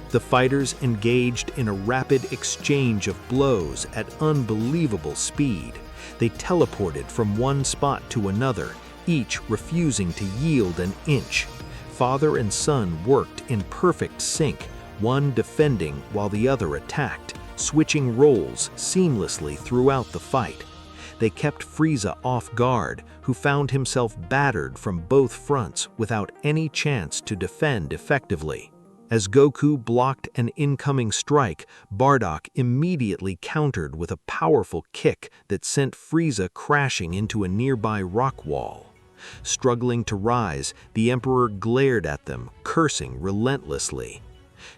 The fighters engaged in a rapid exchange of blows at unbelievable speed. They teleported from one spot to another, each refusing to yield an inch. Father and son worked in perfect sync, one defending while the other attacked, switching roles seamlessly throughout the fight. They kept Frieza off guard, who found himself battered from both fronts without any chance to defend effectively. As Goku blocked an incoming strike, Bardock immediately countered with a powerful kick that sent Frieza crashing into a nearby rock wall. Struggling to rise, the Emperor glared at them, cursing relentlessly.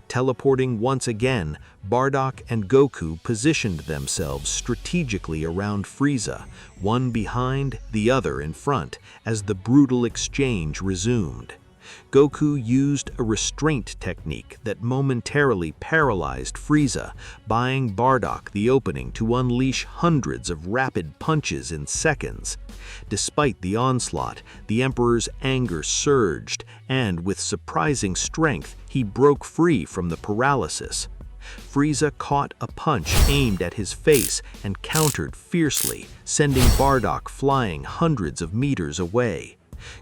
Teleporting once again, Bardock and Goku positioned themselves strategically around Frieza, one behind, the other in front, as the brutal exchange resumed. Goku used a restraint technique that momentarily paralyzed Frieza, buying Bardock the opening to unleash hundreds of rapid punches in seconds. Despite the onslaught, the Emperor's anger surged, and with surprising strength, he broke free from the paralysis. Frieza caught a punch aimed at his face and countered fiercely, sending Bardock flying hundreds of meters away.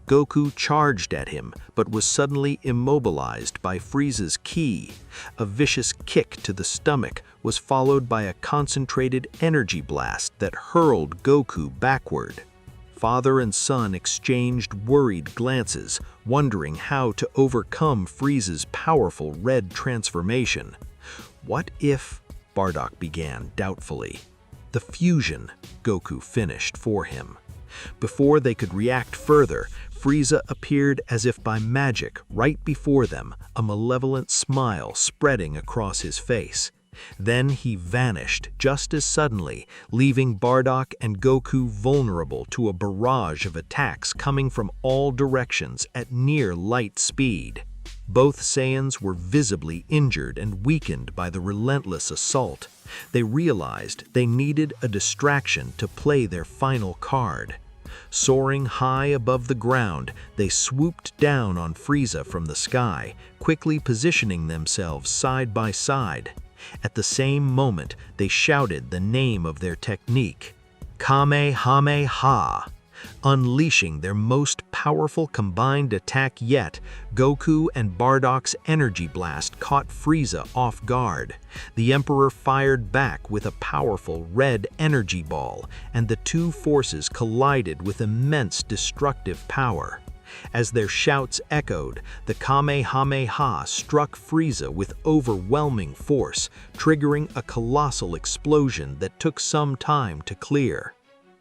Goku charged at him, but was suddenly immobilized by Frieza's ki. A vicious kick to the stomach was followed by a concentrated energy blast that hurled Goku backward. Father and son exchanged worried glances, wondering how to overcome Frieza's powerful red transformation. "What if—" Bardock began doubtfully. "The fusion," Goku finished for him. Before they could react further, Frieza appeared as if by magic right before them, a malevolent smile spreading across his face. Then he vanished just as suddenly, leaving Bardock and Goku vulnerable to a barrage of attacks coming from all directions at near light speed. Both Saiyans were visibly injured and weakened by the relentless assault. They realized they needed a distraction to play their final card. Soaring high above the ground, they swooped down on Frieza from the sky, quickly positioning themselves side by side. At the same moment, they shouted the name of their technique, Kamehameha. Unleashing their most powerful combined attack yet, Goku and Bardock's energy blast caught Frieza off guard. The Emperor fired back with a powerful red energy ball, and the two forces collided with immense destructive power. As their shouts echoed, the Kamehameha struck Frieza with overwhelming force, triggering a colossal explosion that took some time to clear.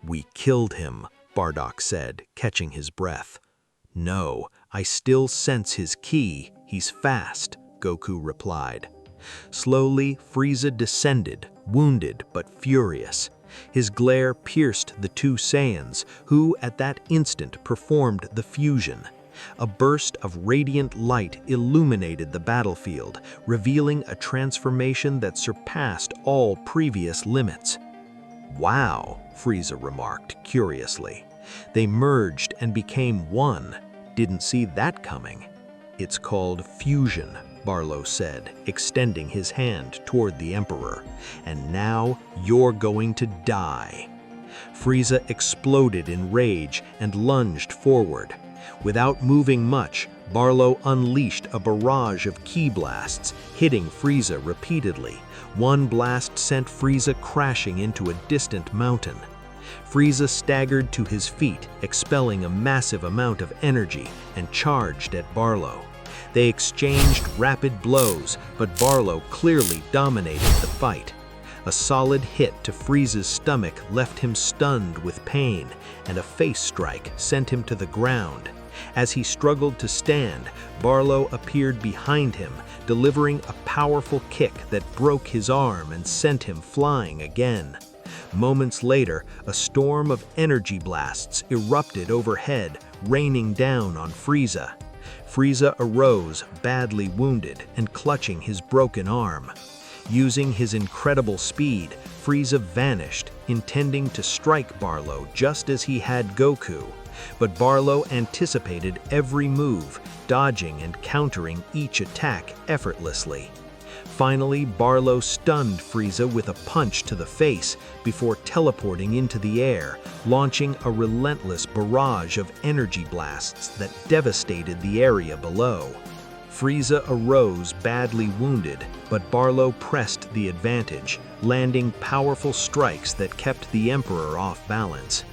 "We killed him," Bardock said, catching his breath. "No, I still sense his ki. He's fast," Goku replied. Slowly, Frieza descended, wounded but furious. His glare pierced the two Saiyans, who at that instant performed the fusion. A burst of radiant light illuminated the battlefield, revealing a transformation that surpassed all previous limits. "Wow," Frieza remarked curiously. "They merged and became one. Didn't see that coming." "It's called fusion," Barlow said, extending his hand toward the Emperor. "And now you're going to die." Frieza exploded in rage and lunged forward. Without moving much, Barlow unleashed a barrage of ki blasts, hitting Frieza repeatedly. One blast sent Frieza crashing into a distant mountain. Frieza staggered to his feet, expelling a massive amount of energy, and charged at Barlow. They exchanged rapid blows, but Barlow clearly dominated the fight. A solid hit to Frieza's stomach left him stunned with pain, and a face strike sent him to the ground. As he struggled to stand, Barlow appeared behind him, delivering a powerful kick that broke his arm and sent him flying again. Moments later, a storm of energy blasts erupted overhead, raining down on Frieza. Frieza arose, badly wounded and clutching his broken arm. Using his incredible speed, Frieza vanished, intending to strike Barlow just as he had Goku. But Barlow anticipated every move, dodging and countering each attack effortlessly. Finally, Barlow stunned Frieza with a punch to the face before teleporting into the air, launching a relentless barrage of energy blasts that devastated the area below. Frieza arose badly wounded, but Barlow pressed the advantage, landing powerful strikes that kept the Emperor off balance.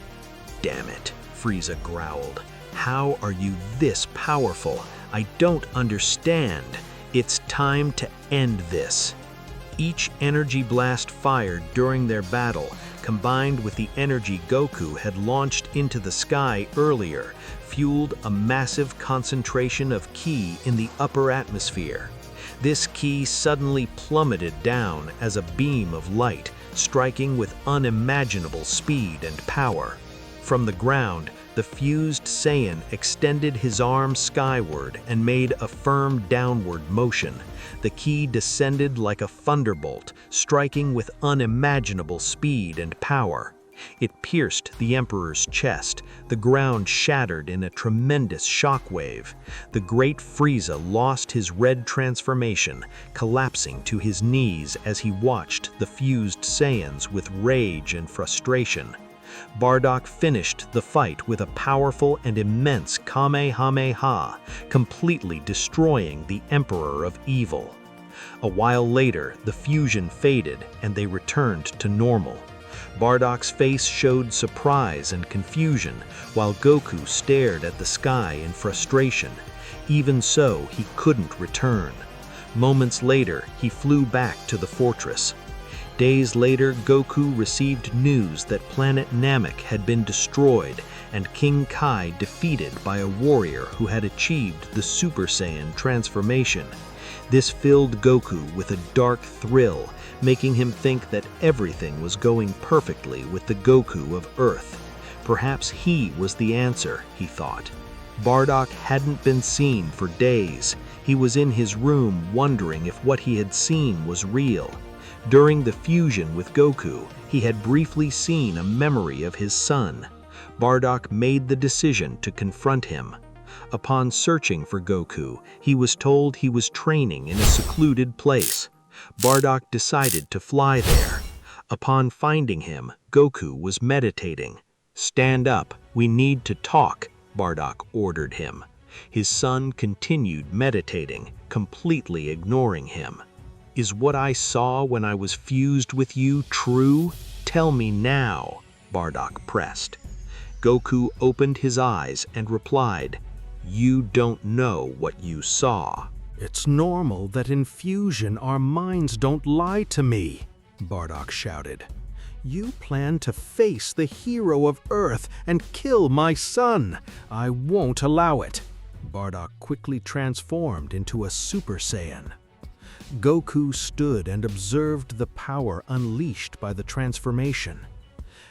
"Damn it," Frieza growled. "How are you this powerful? I don't understand. It's time to end this." Each energy blast fired during their battle, combined with the energy Goku had launched into the sky earlier, fueled a massive concentration of ki in the upper atmosphere. This ki suddenly plummeted down as a beam of light, striking with unimaginable speed and power. From the ground, the fused Saiyan extended his arm skyward and made a firm downward motion. The ki descended like a thunderbolt, striking with unimaginable speed and power. It pierced the Emperor's chest. The ground shattered in a tremendous shockwave. The great Frieza lost his red transformation, collapsing to his knees as he watched the fused Saiyans with rage and frustration. Bardock finished the fight with a powerful and immense Kamehameha, completely destroying the Emperor of Evil. A while later, the fusion faded and they returned to normal. Bardock's face showed surprise and confusion, while Goku stared at the sky in frustration. Even so, he couldn't return. Moments later, he flew back to the fortress. Days later, Goku received news that planet Namek had been destroyed and King Kai defeated by a warrior who had achieved the Super Saiyan transformation. This filled Goku with a dark thrill, making him think that everything was going perfectly with the Goku of Earth. Perhaps he was the answer, he thought. Bardock hadn't been seen for days. He was in his room wondering if what he had seen was real. During the fusion with Goku, he had briefly seen a memory of his son. Bardock made the decision to confront him. Upon searching for Goku, he was told he was training in a secluded place. Bardock decided to fly there. Upon finding him, Goku was meditating. "Stand up, we need to talk," Bardock ordered him. His son continued meditating, completely ignoring him. "Is what I saw when I was fused with you true? Tell me now," Bardock pressed. Goku opened his eyes and replied, "You don't know what you saw." "It's normal that in fusion our minds don't lie to me," Bardock shouted. "You plan to face the hero of Earth and kill my son. I won't allow it." Bardock quickly transformed into a Super Saiyan. Goku stood and observed the power unleashed by the transformation.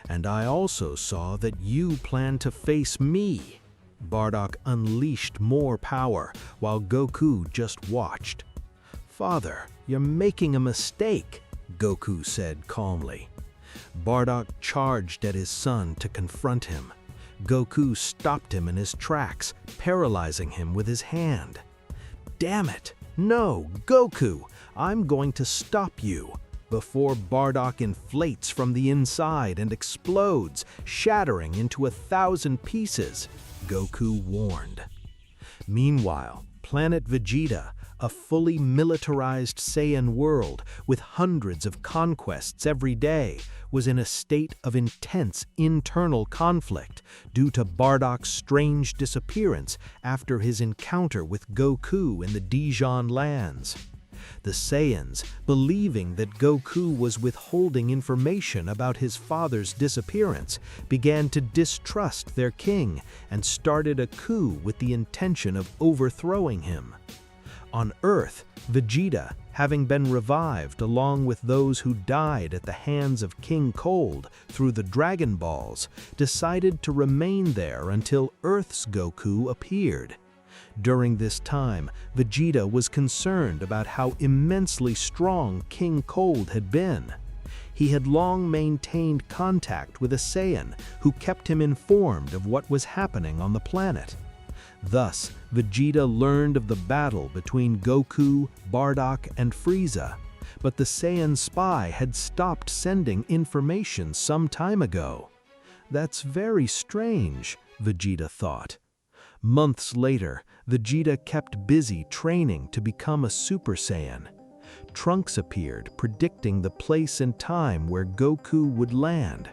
"And I also saw that you plan to face me." Bardock unleashed more power, while Goku just watched. "Father, you're making a mistake," Goku said calmly. Bardock charged at his son to confront him. Goku stopped him in his tracks, paralyzing him with his hand. "Damn it! No, Goku! I'm going to stop you!" Before Bardock inflates from the inside and explodes, shattering into 1,000 pieces, Goku warned. Meanwhile, planet Vegeta, a fully militarized Saiyan world with hundreds of conquests every day, was in a state of intense internal conflict due to Bardock's strange disappearance after his encounter with Goku in the Dijon lands. The Saiyans, believing that Goku was withholding information about his father's disappearance, began to distrust their king and started a coup with the intention of overthrowing him. On Earth, Vegeta, having been revived along with those who died at the hands of King Cold through the Dragon Balls, decided to remain there until Earth's Goku appeared. During this time, Vegeta was concerned about how immensely strong King Cold had been. He had long maintained contact with a Saiyan who kept him informed of what was happening on the planet. Thus, Vegeta learned of the battle between Goku, Bardock, and Frieza, but the Saiyan spy had stopped sending information some time ago. "That's very strange," Vegeta thought. Months later, Vegeta kept busy training to become a Super Saiyan. Trunks appeared, predicting the place and time where Goku would land.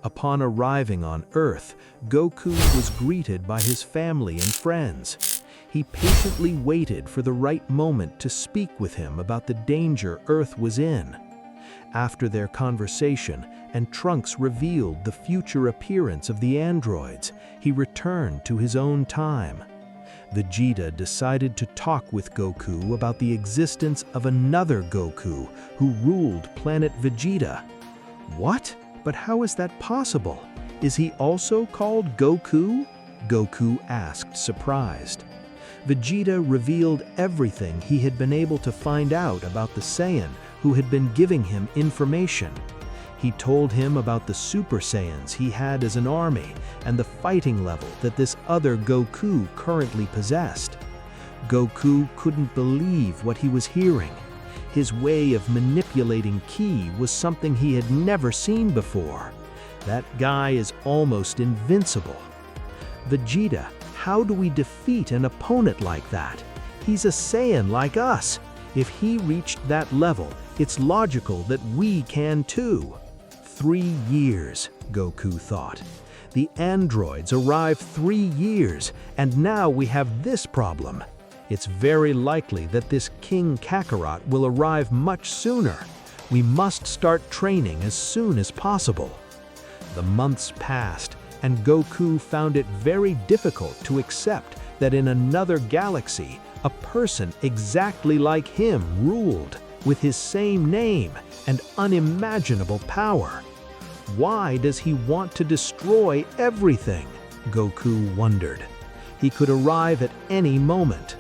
Upon arriving on Earth, Goku was greeted by his family and friends. He patiently waited for the right moment to speak with him about the danger Earth was in. After their conversation, and Trunks revealed the future appearance of the androids, he returned to his own time. Vegeta decided to talk with Goku about the existence of another Goku who ruled planet Vegeta. "What? But how is that possible? Is he also called Goku?" Goku asked, surprised. Vegeta revealed everything he had been able to find out about the Saiyan who had been giving him information. He told him about the Super Saiyans he had as an army and the fighting level that this other Goku currently possessed. Goku couldn't believe what he was hearing. His way of manipulating ki was something he had never seen before. That guy is almost invincible. Vegeta, how do we defeat an opponent like that? He's a Saiyan like us. If he reached that level, it's logical that we can too. 3 years, Goku thought. The androids arrived 3 years, and now we have this problem. It's very likely that this King Kakarot will arrive much sooner. We must start training as soon as possible. The months passed, and Goku found it very difficult to accept that in another galaxy, a person exactly like him ruled, with his same name and unimaginable power. Why does he want to destroy everything? Goku wondered. He could arrive at any moment.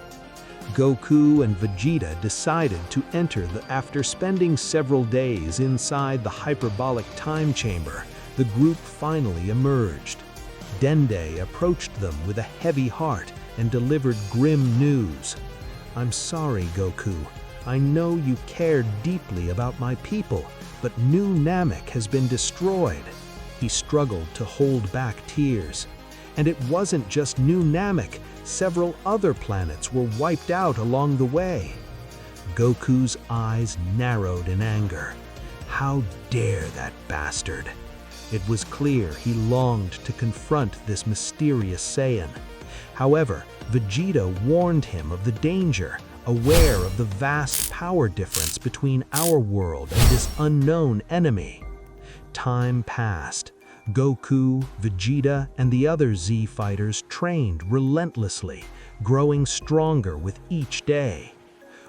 Goku and Vegeta decided to enter after spending several days inside the hyperbolic time chamber. The group finally emerged. Dende approached them with a heavy heart and delivered grim news. "I'm sorry, Goku. I know you care deeply about my people, but New Namek has been destroyed." He struggled to hold back tears. And it wasn't just New Namek. Several other planets were wiped out along the way. Goku's eyes narrowed in anger. How dare that bastard! It was clear he longed to confront this mysterious Saiyan. However, Vegeta warned him of the danger, aware of the vast power difference between our world and this unknown enemy. Time passed. Goku, Vegeta, and the other Z fighters trained relentlessly, growing stronger with each day.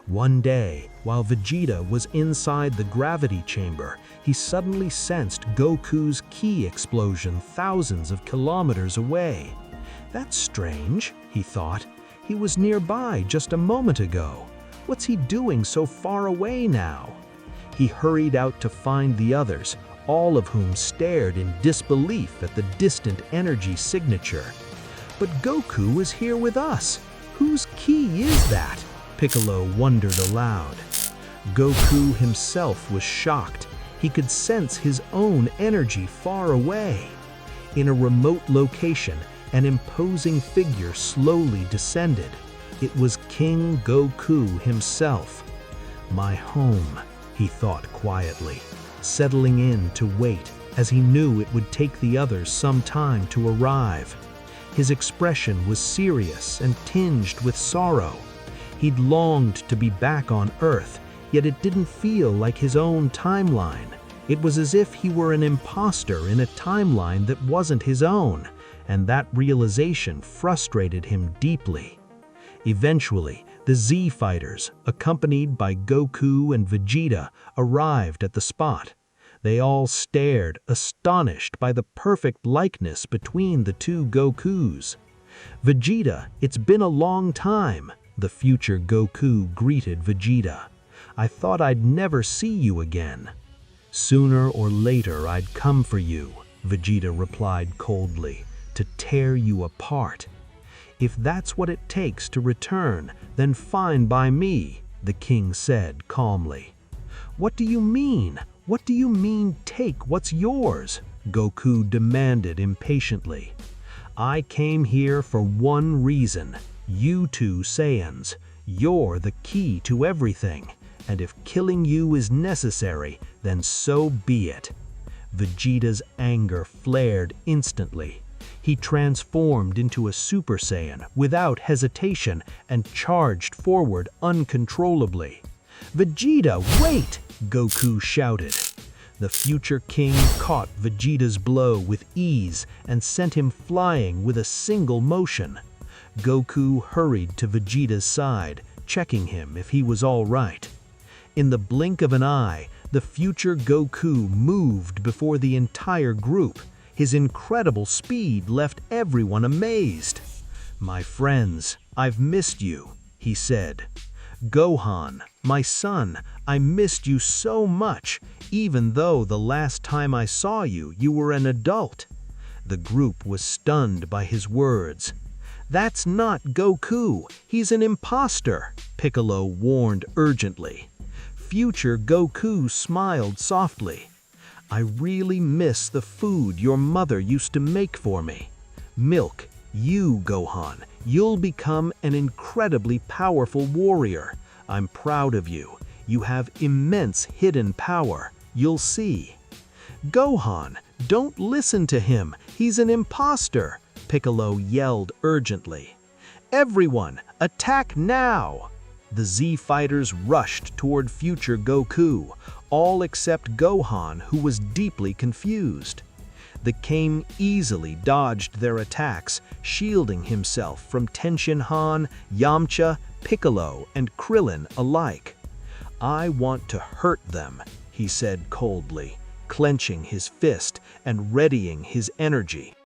One day, while Vegeta was inside the gravity chamber, he suddenly sensed Goku's ki explosion thousands of kilometers away. "That's strange," he thought. "He was nearby just a moment ago. What's he doing so far away now?" He hurried out to find the others, all of whom stared in disbelief at the distant energy signature. "But Goku is here with us. Whose ki is that?" Piccolo wondered aloud. Goku himself was shocked. He could sense his own energy far away. In a remote location, an imposing figure slowly descended. It was King Goku himself. "My home," he thought quietly, settling in to wait, as he knew it would take the others some time to arrive. His expression was serious and tinged with sorrow. He'd longed to be back on Earth, yet it didn't feel like his own timeline. It was as if he were an imposter in a timeline that wasn't his own, and that realization frustrated him deeply. Eventually, the Z fighters, accompanied by Goku and Vegeta, arrived at the spot. They all stared, astonished by the perfect likeness between the two Gokus. "Vegeta, it's been a long time," the future Goku greeted Vegeta. "I thought I'd never see you again." "Sooner or later I'd come for you," Vegeta replied coldly, "to tear you apart." "If that's what it takes to return, then fine by me," the king said calmly. "What do you mean? What do you mean take what's yours?" Goku demanded impatiently. "I came here for one reason. You two Saiyans. You're the key to everything, and if killing you is necessary, then so be it." Vegeta's anger flared instantly. He transformed into a Super Saiyan without hesitation and charged forward uncontrollably. "Vegeta, wait!" Goku shouted. The future king caught Vegeta's blow with ease and sent him flying with a single motion. Goku hurried to Vegeta's side, checking him if he was all right. In the blink of an eye, the future Goku moved before the entire group. His incredible speed left everyone amazed. "My friends, I've missed you," he said. "Gohan, my son, I missed you so much, even though the last time I saw you, you were an adult." The group was stunned by his words. "That's not Goku, he's an imposter," Piccolo warned urgently. Future Goku smiled softly. "I really miss the food your mother used to make for me. Milk, you, Gohan, you'll become an incredibly powerful warrior. I'm proud of you. You have immense hidden power. You'll see." "Gohan, don't listen to him. He's an imposter," Piccolo yelled urgently. "Everyone, attack now!" The Z fighters rushed toward future Goku, all except Gohan, who was deeply confused. The king easily dodged their attacks, shielding himself from Tenshinhan, Yamcha, Piccolo, and Krillin alike. "I want to hurt them," he said coldly, clenching his fist and readying his energy.